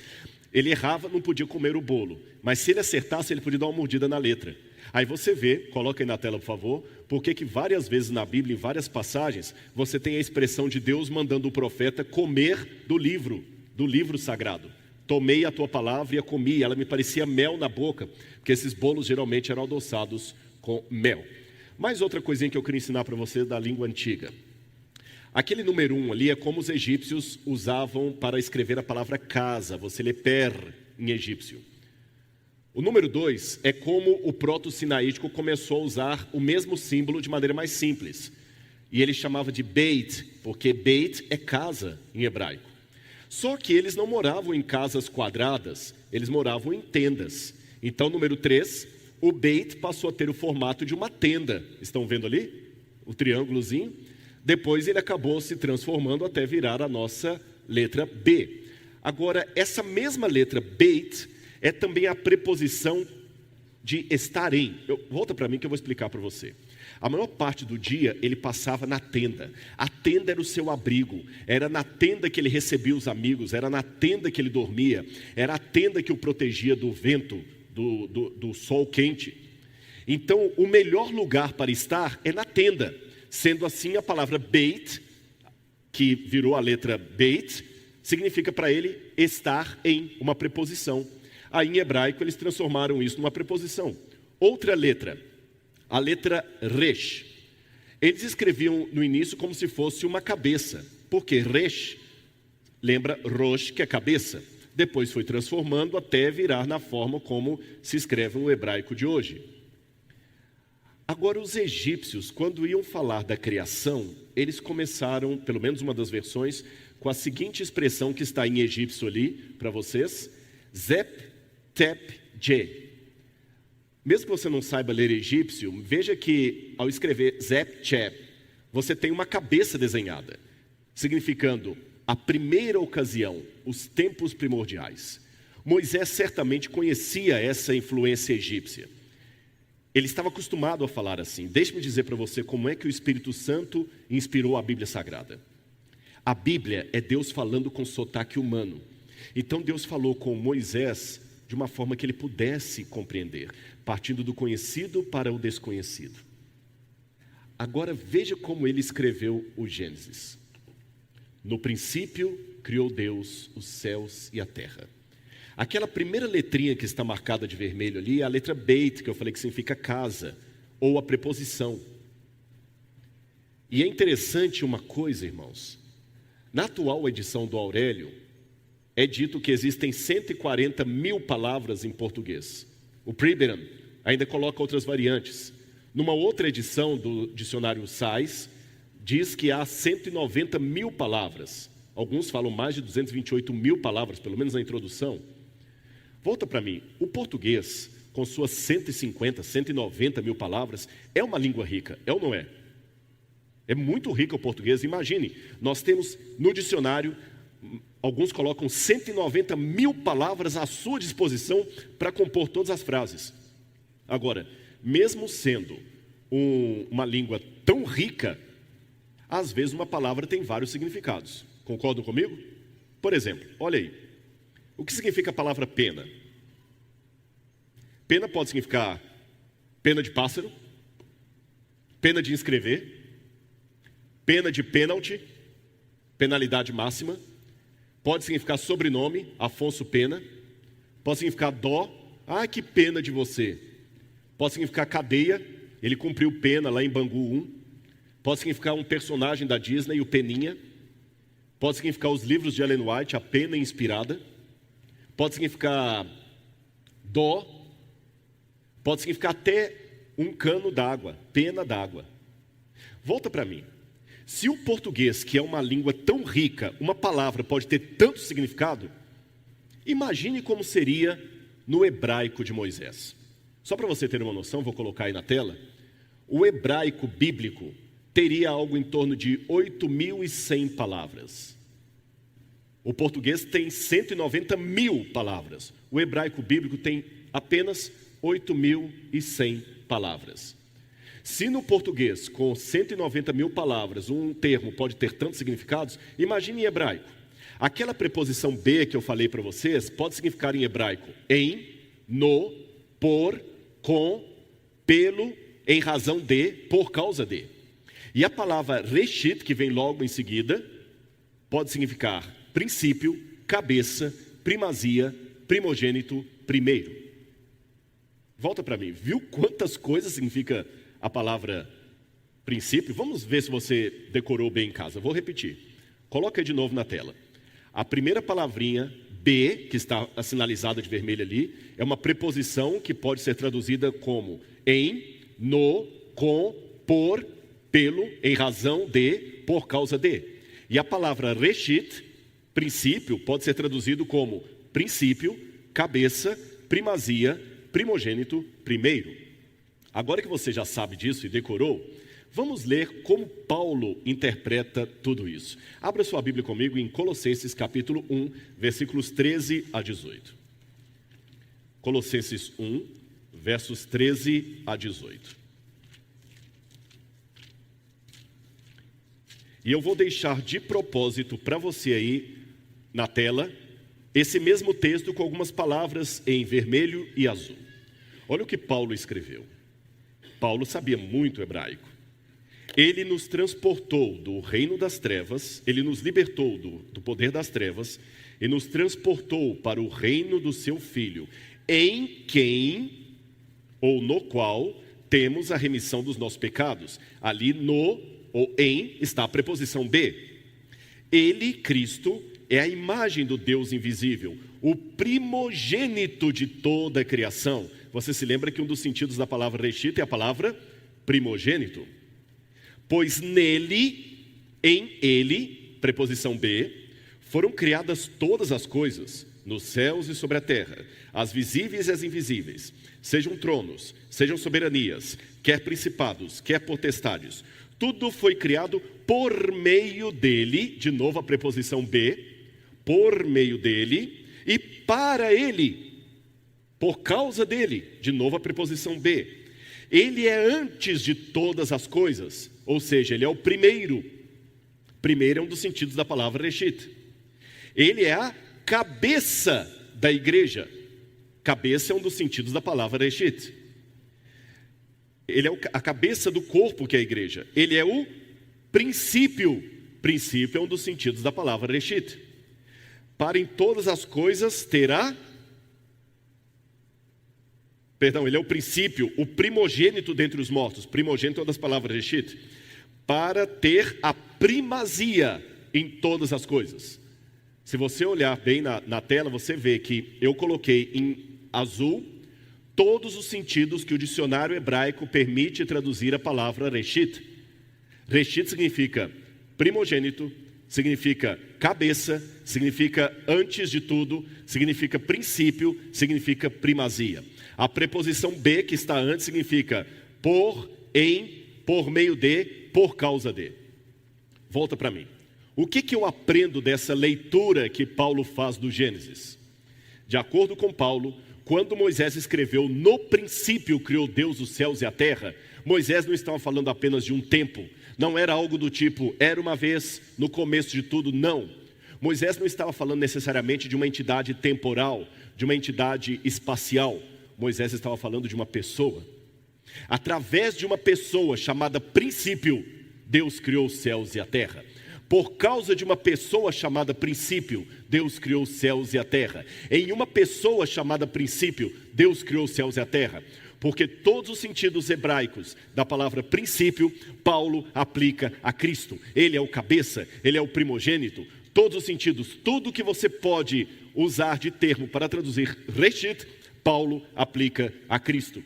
ele errava, não podia comer o bolo. Mas se ele acertasse, ele podia dar uma mordida na letra. Aí você vê, coloca aí na tela por favor, porque que várias vezes na Bíblia, em várias passagens, você tem a expressão de Deus mandando o profeta comer do livro sagrado. Tomei a tua palavra e a comi, ela me parecia mel na boca, porque esses bolos geralmente eram adoçados com mel. Mais outra coisinha que eu queria ensinar para você da língua antiga. Aquele número 1 ali é como os egípcios usavam para escrever a palavra casa, você lê per em egípcio. O número 2 é como o proto-sinaítico começou a usar o mesmo símbolo de maneira mais simples. E ele chamava de beit, porque beit é casa em hebraico. Só que eles não moravam em casas quadradas, eles moravam em tendas. Então, número 3, o beit passou a ter o formato de uma tenda. Estão vendo ali? O triângulozinho. Depois ele acabou se transformando até virar a nossa letra B. Agora, essa mesma letra beit é também a preposição de estar em. Volta para mim que eu vou explicar para você. A maior parte do dia ele passava na tenda. A tenda era o seu abrigo. Era na tenda que ele recebia os amigos. Era na tenda que ele dormia. Era a tenda que o protegia do vento, do sol quente. Então, o melhor lugar para estar é na tenda. Sendo assim, a palavra beit, que virou a letra beit, significa para ele estar em, uma preposição. Aí em hebraico eles transformaram isso numa preposição. Outra letra, a letra resh. Eles escreviam no início como se fosse uma cabeça, porque resh lembra rosh, que é cabeça. Depois foi transformando até virar na forma como se escreve no hebraico de hoje. Agora os egípcios, quando iam falar da criação, eles começaram, pelo menos uma das versões, com a seguinte expressão que está em egípcio ali, para vocês, Zep, Tep, Je. Mesmo que você não saiba ler egípcio, veja que ao escrever Zep, Chep, você tem uma cabeça desenhada, significando a primeira ocasião, os tempos primordiais. Moisés certamente conhecia essa influência egípcia. Ele estava acostumado a falar assim. Deixe-me dizer para você como é que o Espírito Santo inspirou a Bíblia Sagrada. A Bíblia é Deus falando com sotaque humano. Então Deus falou com Moisés de uma forma que ele pudesse compreender, partindo do conhecido para o desconhecido. Agora veja como ele escreveu o Gênesis. No princípio criou Deus os céus e a terra. Aquela primeira letrinha que está marcada de vermelho ali é a letra beit, que eu falei que significa casa, ou a preposição. E é interessante uma coisa, irmãos. Na atual edição do Aurélio, é dito que existem 140 mil palavras em português. O Pribram ainda coloca outras variantes. Numa outra edição do dicionário Sais, diz que há 190 mil palavras. Alguns falam mais de 228 mil palavras, pelo menos na introdução. Volta para mim, o português, com suas 150, 190 mil palavras, é uma língua rica, é ou não é? É muito rico o português. Imagine, nós temos no dicionário, alguns colocam 190 mil palavras à sua disposição para compor todas as frases. Agora, mesmo sendo uma língua tão rica, às vezes uma palavra tem vários significados. Concordam comigo? Por exemplo, olha aí. O que significa a palavra pena? Pena pode significar pena de pássaro, pena de inscrever, pena de pênalti, penalidade máxima. Pode significar sobrenome, Afonso Pena. Pode significar dó, que pena de você. Pode significar cadeia, ele cumpriu pena lá em Bangu 1. Pode significar um personagem da Disney, o Peninha. Pode significar os livros de Ellen White, a pena inspirada. Pode significar dó. Pode significar até um cano d'água, pena d'água. Volta para mim. Se o português, que é uma língua tão rica, uma palavra pode ter tanto significado, imagine como seria no hebraico de Moisés. Só para você ter uma noção, vou colocar aí na tela. O hebraico bíblico teria algo em torno de 8.100 palavras. O português tem 190 mil palavras. O hebraico bíblico tem apenas 8.100 palavras. Se no português, com 190 mil palavras, um termo pode ter tantos significados, imagine em hebraico. Aquela preposição be que eu falei para vocês, pode significar em hebraico em, no, por, com, pelo, em razão de, por causa de. E a palavra reshit, que vem logo em seguida, pode significar princípio, cabeça, primazia, primogênito, primeiro. Volta para mim, viu quantas coisas significa a palavra princípio? Vamos ver se você decorou bem em casa. Vou repetir. Coloca aí de novo na tela. A primeira palavrinha, be, que está sinalizada de vermelho ali, é uma preposição que pode ser traduzida como em, no, com, por, pelo, em razão de, por causa de. E a palavra reshit, princípio, pode ser traduzido como princípio, cabeça, primazia, primogênito, primeiro. Agora que você já sabe disso e decorou, vamos ler como Paulo interpreta tudo isso. Abra sua Bíblia comigo em Colossenses capítulo 1, versículos 13 a 18. Colossenses 1, versos 13 a 18. E eu vou deixar de propósito para você aí na tela esse mesmo texto com algumas palavras em vermelho e azul. Olha o que Paulo escreveu. Paulo sabia muito hebraico. Ele nos transportou do reino das trevas, ele nos libertou do poder das trevas e nos transportou para o reino do seu Filho, em quem, ou no qual, temos a remissão dos nossos pecados. Ali no ou em está a preposição be. Ele, Cristo, é a imagem do Deus invisível, o primogênito de toda a criação. Você se lembra que um dos sentidos da palavra reshit é a palavra primogênito? Pois nele, em ele, preposição be, foram criadas todas as coisas, nos céus e sobre a terra, as visíveis e as invisíveis, sejam tronos, sejam soberanias, quer principados, quer potestades. Tudo foi criado por meio dele, de novo a preposição be, por meio dele e para ele. Por causa dele, de novo a preposição be. Ele é antes de todas as coisas, ou seja, ele é o primeiro. Primeiro é um dos sentidos da palavra reshit. Ele é a cabeça da igreja. Cabeça é um dos sentidos da palavra reshit. Ele é a cabeça do corpo que é a igreja. Ele é o princípio. Princípio é um dos sentidos da palavra reshit. Para em todas as coisas terá... ele é o princípio, o primogênito dentre os mortos. Primogênito é uma das palavras reshit. Para ter a primazia em todas as coisas. Se você olhar bem na tela, você vê que eu coloquei em azul todos os sentidos que o dicionário hebraico permite traduzir a palavra reshit. Reshit significa primogênito, significa cabeça, significa antes de tudo, significa princípio, significa primazia. A preposição be, que está antes, significa por, em, por meio de, por causa de. Volta para mim. O que eu aprendo dessa leitura que Paulo faz do Gênesis? De acordo com Paulo, quando Moisés escreveu, no princípio criou Deus os céus e a terra, Moisés não estava falando apenas de um tempo, não era algo do tipo, era uma vez, no começo de tudo, não. Moisés não estava falando necessariamente de uma entidade temporal, de uma entidade espacial. Moisés estava falando de uma pessoa. Através de uma pessoa chamada princípio, Deus criou os céus e a terra. Por causa de uma pessoa chamada princípio, Deus criou os céus e a terra. Em uma pessoa chamada princípio, Deus criou os céus e a terra. Porque todos os sentidos hebraicos da palavra princípio, Paulo aplica a Cristo. Ele é o cabeça, ele é o primogênito. Todos os sentidos, tudo que você pode usar de termo para traduzir Reshit, Paulo aplica a Cristo.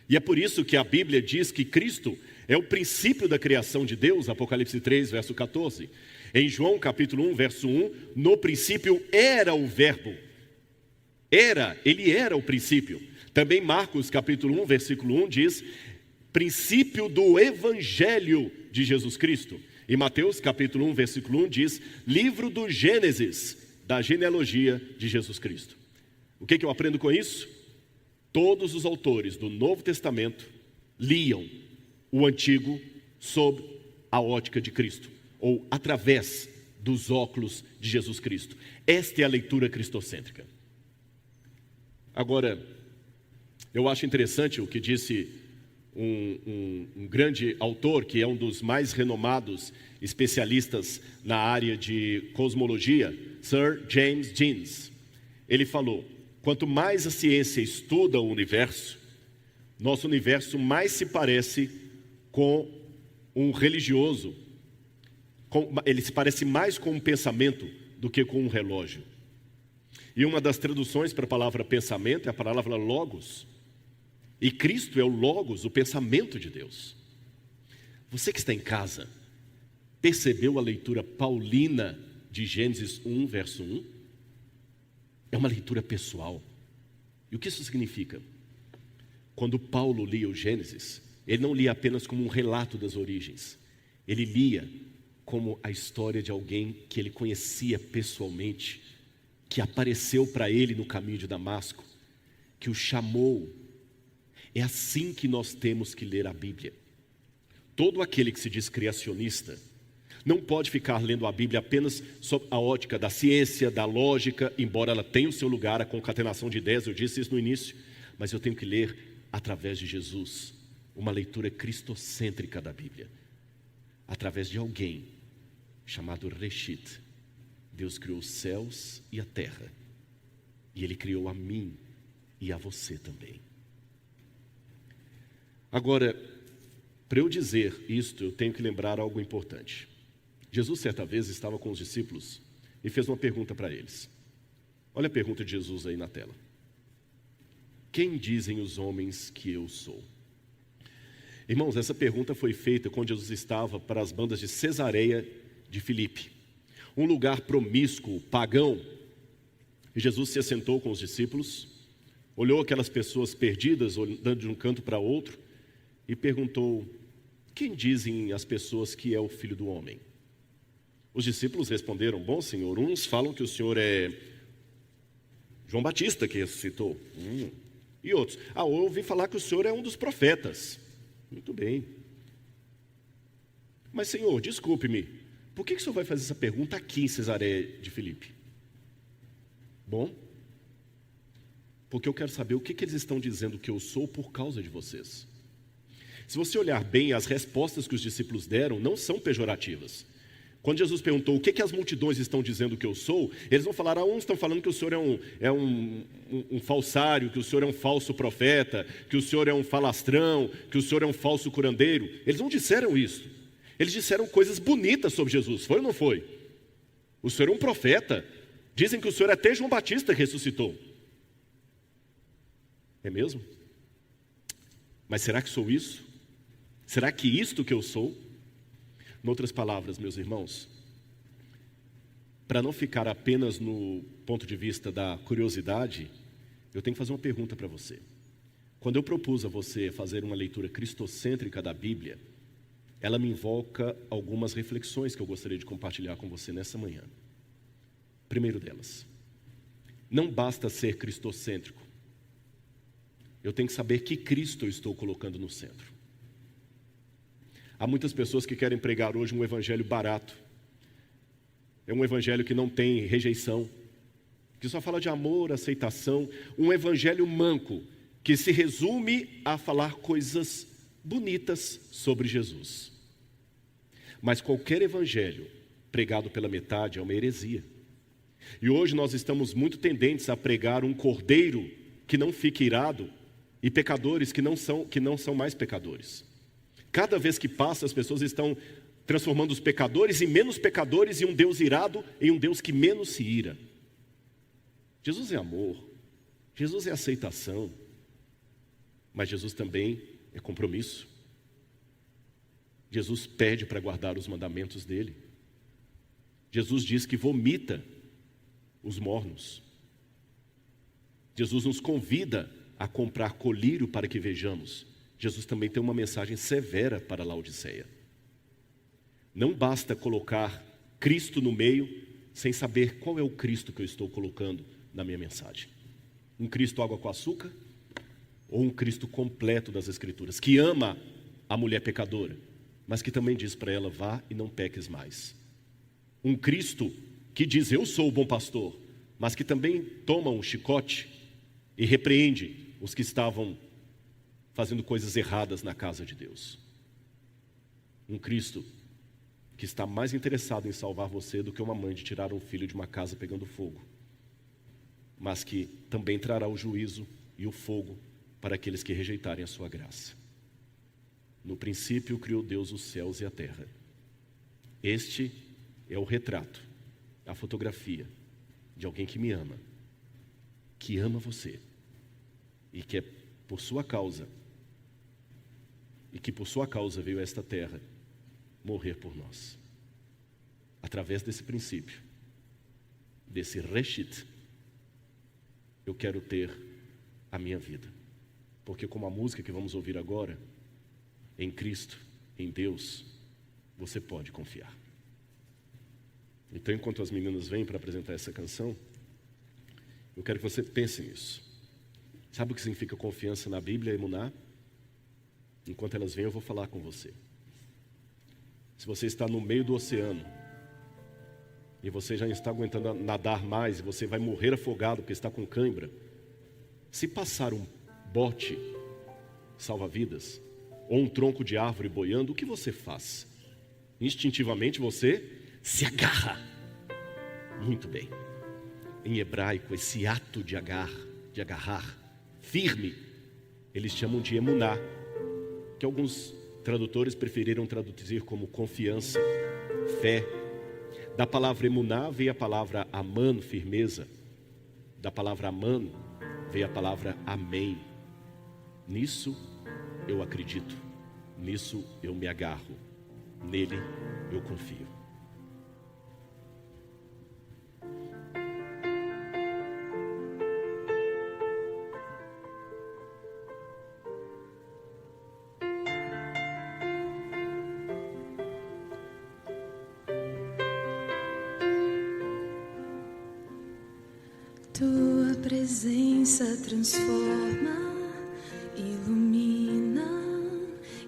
E é por isso que a Bíblia diz que Cristo é o princípio da criação de Deus, Apocalipse 3, verso 14. Em João capítulo 1, verso 1, no princípio era o verbo. Ele era o princípio. Também Marcos capítulo 1, versículo 1 diz, princípio do evangelho de Jesus Cristo. E Mateus capítulo 1, versículo 1 diz, livro do Gênesis, da genealogia de Jesus Cristo. O que eu aprendo com isso? Todos os autores do Novo Testamento liam o Antigo sob a ótica de Cristo, ou através dos óculos de Jesus Cristo. Esta é a leitura cristocêntrica. Agora, eu acho interessante o que disse um grande autor, que é um dos mais renomados especialistas na área de cosmologia, Sir James Jeans. Ele falou, quanto mais a ciência estuda o universo, nosso universo mais se parece com um religioso, ele se parece mais com um pensamento do que com um relógio. E uma das traduções para a palavra pensamento é a palavra logos. E Cristo é o logos, o pensamento de Deus. Você que está em casa, percebeu a leitura paulina de Gênesis 1, verso 1? É uma leitura pessoal. E o que isso significa? Quando Paulo lia o Gênesis, ele não lia apenas como um relato das origens. Ele lia como a história de alguém que ele conhecia pessoalmente, que apareceu para ele no caminho de Damasco, que o chamou. É assim que nós temos que ler a Bíblia. Todo aquele que se diz criacionista não pode ficar lendo a Bíblia apenas sob a ótica da ciência, da lógica, embora ela tenha o seu lugar, a concatenação de ideias, eu disse isso no início, mas eu tenho que ler através de Jesus, uma leitura cristocêntrica da Bíblia, através de alguém chamado Reshit. Deus criou os céus e a terra, e Ele criou a mim e a você também. Agora, para eu dizer isto, eu tenho que lembrar algo importante. Jesus, certa vez, estava com os discípulos e fez uma pergunta para eles. Olha a pergunta de Jesus aí na tela. Quem dizem os homens que eu sou? Irmãos, essa pergunta foi feita quando Jesus estava para as bandas de Cesareia de Filipe, um lugar promíscuo, pagão. E Jesus se assentou com os discípulos, olhou aquelas pessoas perdidas, andando de um canto para outro, e perguntou, quem dizem as pessoas que é o Filho do Homem? Os discípulos responderam, bom Senhor, uns falam que o Senhor é João Batista que ressuscitou, e outros, eu ouvi falar que o Senhor é um dos profetas. Muito bem. Mas Senhor, desculpe-me, por que o Senhor vai fazer essa pergunta aqui em Cesareia de Filipe? Bom, porque eu quero saber o que eles estão dizendo que eu sou por causa de vocês. Se você olhar bem, as respostas que os discípulos deram não são pejorativas. Quando Jesus perguntou o que as multidões estão dizendo que eu sou, eles não falaram, uns estão falando que o Senhor é um falsário, que o Senhor é um falso profeta, que o Senhor é um falastrão, que o Senhor é um falso curandeiro. Eles não disseram isso. Eles disseram coisas bonitas sobre Jesus, foi ou não foi? O Senhor é um profeta. Dizem que o Senhor é até João Batista que ressuscitou. É mesmo? Mas será que sou isso? Será que isto que eu sou? Em outras palavras, meus irmãos, para não ficar apenas no ponto de vista da curiosidade, eu tenho que fazer uma pergunta para você. Quando eu propus a você fazer uma leitura cristocêntrica da Bíblia, ela me invoca algumas reflexões que eu gostaria de compartilhar com você nessa manhã. Primeiro delas, não basta ser cristocêntrico. Eu tenho que saber que Cristo eu estou colocando no centro. Há muitas pessoas que querem pregar hoje um evangelho barato. É um evangelho que não tem rejeição, que só fala de amor, aceitação. Um evangelho manco, que se resume a falar coisas bonitas sobre Jesus. Mas qualquer evangelho pregado pela metade é uma heresia. E hoje nós estamos muito tendentes a pregar um cordeiro que não fique irado e pecadores que não são mais pecadores. Cada vez que passa, as pessoas estão transformando os pecadores em menos pecadores e um Deus irado em um Deus que menos se ira. Jesus é amor, Jesus é aceitação, mas Jesus também é compromisso. Jesus pede para guardar os mandamentos dele. Jesus diz que vomita os mornos. Jesus nos convida a comprar colírio para que vejamos. Jesus também tem uma mensagem severa para Laodiceia. Não basta colocar Cristo no meio sem saber qual é o Cristo que eu estou colocando na minha mensagem. Um Cristo água com açúcar ou um Cristo completo das Escrituras, que ama a mulher pecadora, mas que também diz para ela: vá e não peques mais. Um Cristo que diz: eu sou o bom pastor, mas que também toma um chicote e repreende os que estavam fazendo coisas erradas na casa de Deus. Um Cristo que está mais interessado em salvar você do que uma mãe de tirar um filho de uma casa pegando fogo, mas que também trará o juízo e o fogo para aqueles que rejeitarem a sua graça. No princípio criou Deus os céus e a terra. Este é o retrato, a fotografia de alguém que me ama, que ama você e que é por sua causa, e que por sua causa veio a esta terra morrer por nós. Através desse princípio, desse reshit, eu quero ter a minha vida. Porque como a música que vamos ouvir agora, em Cristo, em Deus, você pode confiar. Então, enquanto as meninas vêm para apresentar essa canção, eu quero que você pense nisso. Sabe o que significa confiança na Bíblia, emuná? Enquanto elas vêm, eu vou falar com você. Se você está no meio do oceano e você já não está aguentando nadar mais e você vai morrer afogado porque está com cãibra, se passar um bote salva-vidas ou um tronco de árvore boiando, o que você faz? Instintivamente você se agarra. Muito bem. Em hebraico, esse ato de agarrar firme, eles chamam de emuná, que alguns tradutores preferiram traduzir como confiança, fé. Da palavra emuná veio a palavra aman, firmeza. Da palavra aman veio a palavra amém. Nisso eu acredito, nisso eu me agarro, nele eu confio. Tua presença transforma, ilumina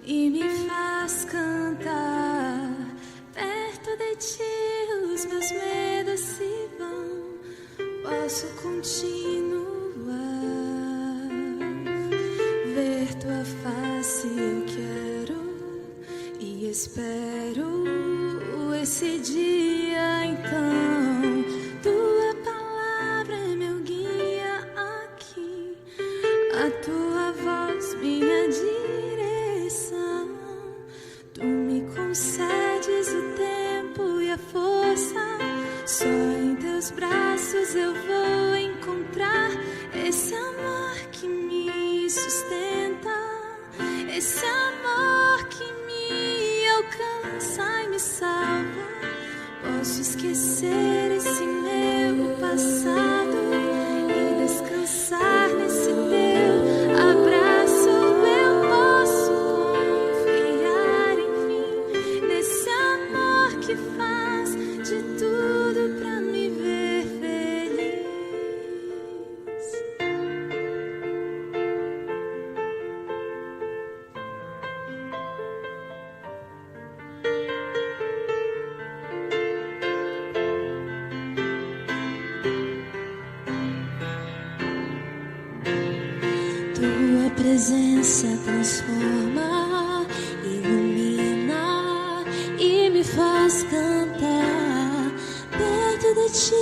e me faz cantar. Perto de ti os meus medos se vão, posso continuar. Ver tua face eu quero e espero esse dia então. A tua voz, minha direção. Tu me concedes o tempo e a força. Só em teus braços eu vou encontrar esse amor que me sustenta, esse amor que me alcança e me salva. Posso esquecer esse meu passado e descansar nesse teu abraço. Eu posso confiar em mim, presença transforma, ilumina e me faz cantar. Perto de ti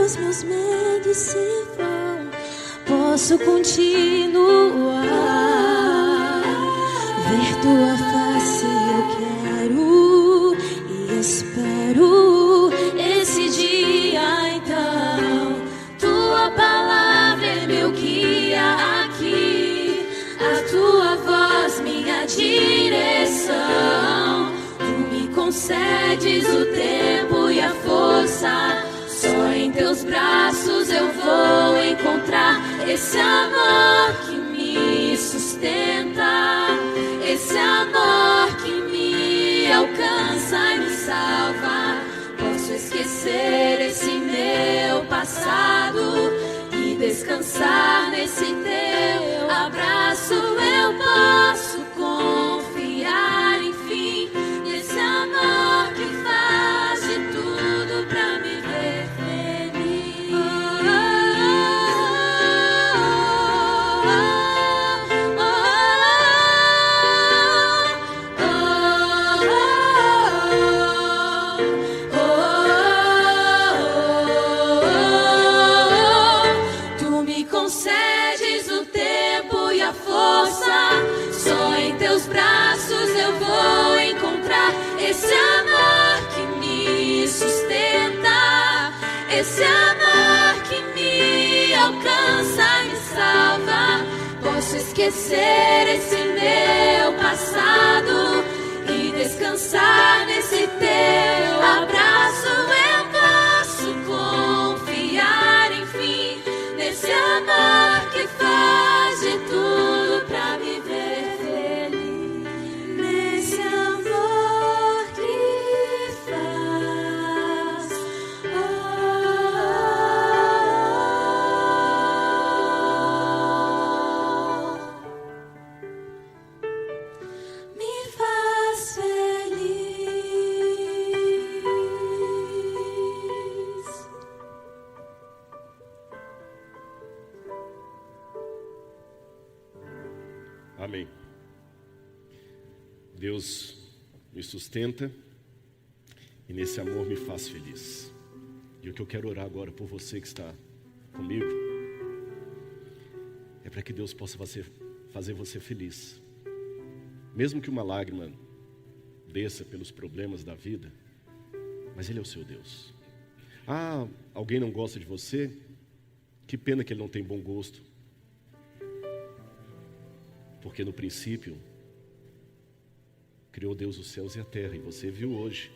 os meus medos se vão, posso continuar. Ver tua face eu quero e espero esse dia então. Tua palavra é meu guia aqui, a tua voz minha direção. Tu me concedes o tempo e a força, só em teus braços eu vou encontrar esse amor que me sustenta, esse amor que me alcança e me salva. Posso esquecer esse meu passado e descansar nesse teu abraço. Eu posso confiar, enfim, nesse amor que faz de tudo pra me ver feliz. Tu me concedes o tempo e a força, só em teus braços eu vou encontrar esse amor que me sustenta, esse amor que me alcança e me salva. Posso esquecer esse meu passado e descansar nesse teu abraço. Eu posso confiar, enfim, nesse amor que faz de tudo pra me ver feliz. Nesse amor que faz, me faz feliz. Amém. Deus me sustenta e nesse amor me faz feliz. E o que eu quero orar agora por você que está comigo é para que Deus possa fazer você feliz. Mesmo que uma lágrima desça pelos problemas da vida, mas Ele é o seu Deus. Ah, alguém não gosta de você? Que pena que ele não tem bom gosto. Porque no princípio criou Deus os céus e a terra, e você viu hoje.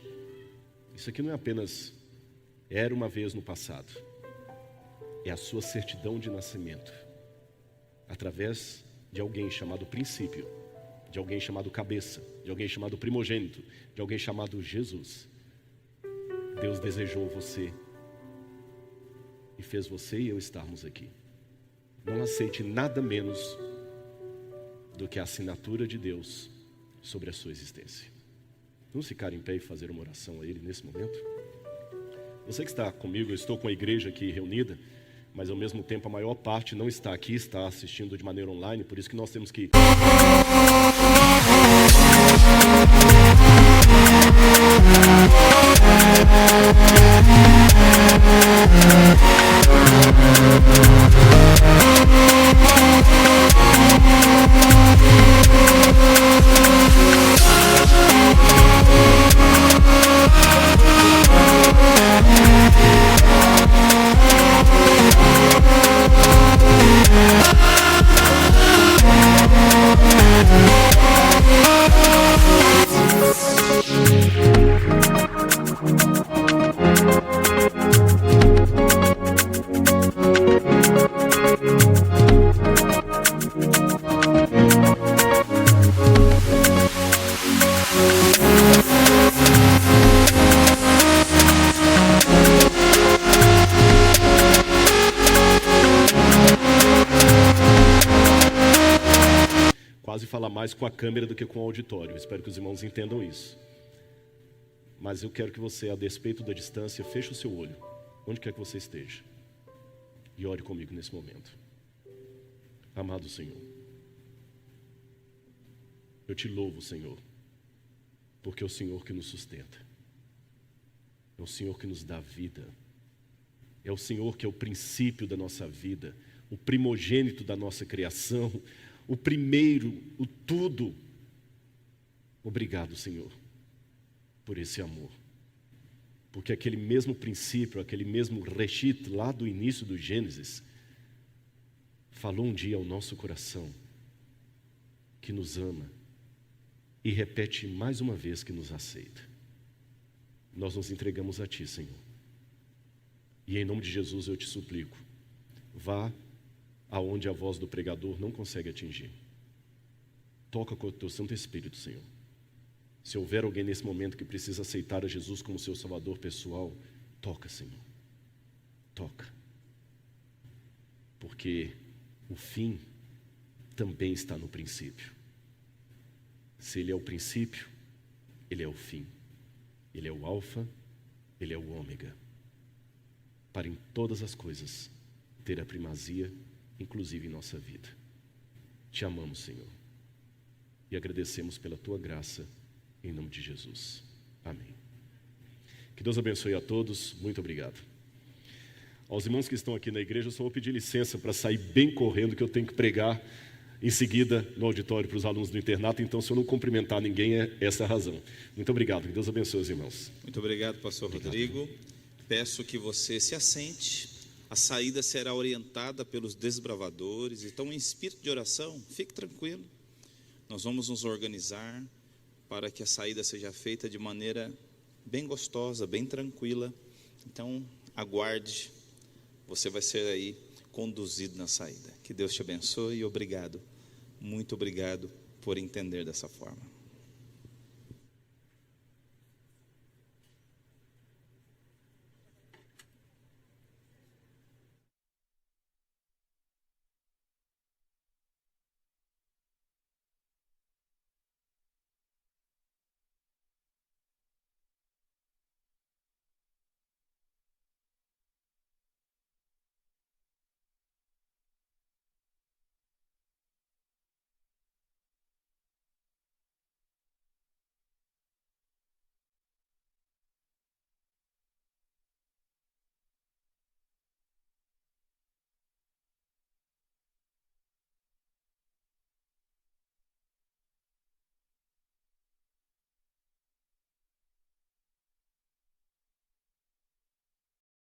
Isso aqui não é apenas era uma vez no passado, é a sua certidão de nascimento, através de alguém chamado princípio, de alguém chamado cabeça, de alguém chamado primogênito, de alguém chamado Jesus. Deus desejou você e fez você e eu estarmos aqui. Não aceite nada menos do que a assinatura de Deus sobre a sua existência. Vamos ficar em pé e fazer uma oração a Ele nesse momento? Você que está comigo, eu estou com a igreja aqui reunida, mas ao mesmo tempo a maior parte não está aqui, está assistindo de maneira online, por isso que nós temos que... Quase falar mais com a câmera do que com o auditório. Espero que os irmãos entendam isso. Mas eu quero que você, a despeito da distância, feche o seu olho, onde quer que você esteja, e ore comigo nesse momento. Amado Senhor, Eu te louvo, Senhor, porque é o Senhor que nos sustenta, é o Senhor que nos dá vida, é o Senhor que é o princípio da nossa vida, o primogênito da nossa criação, o primeiro, o tudo. Obrigado, Senhor, por esse amor, porque aquele mesmo princípio, aquele mesmo reshit lá do início do Gênesis, falou um dia ao nosso coração que nos ama e repete mais uma vez que nos aceita. Nós nos entregamos a Ti, Senhor, e em nome de Jesus eu te suplico, vá aonde a voz do pregador não consegue atingir, toca com o Teu Santo Espírito, Senhor. Se houver alguém nesse momento que precisa aceitar a Jesus como seu Salvador pessoal, toca, Senhor, toca, porque o fim também está no princípio. Se Ele é o princípio, Ele é o fim, Ele é o alfa, Ele é o ômega, para em todas as coisas ter a primazia, inclusive em nossa vida. Te amamos, Senhor, e agradecemos pela Tua graça, em nome de Jesus. Amém. Que Deus abençoe a todos. Muito obrigado. Aos irmãos que estão aqui na igreja, eu só vou pedir licença para sair bem correndo, que eu tenho que pregar em seguida no auditório para os alunos do internato. Então, se eu não cumprimentar ninguém, é essa a razão. Muito obrigado. Que Deus abençoe os irmãos. Muito obrigado, pastor Rodrigo. Peço que você se assente. A saída será orientada pelos desbravadores. Então, em espírito de oração, fique tranquilo. Nós vamos nos organizar para que a saída seja feita de maneira bem gostosa, bem tranquila. Então, aguarde, você vai ser aí conduzido na saída. Que Deus te abençoe e obrigado, muito obrigado por entender dessa forma.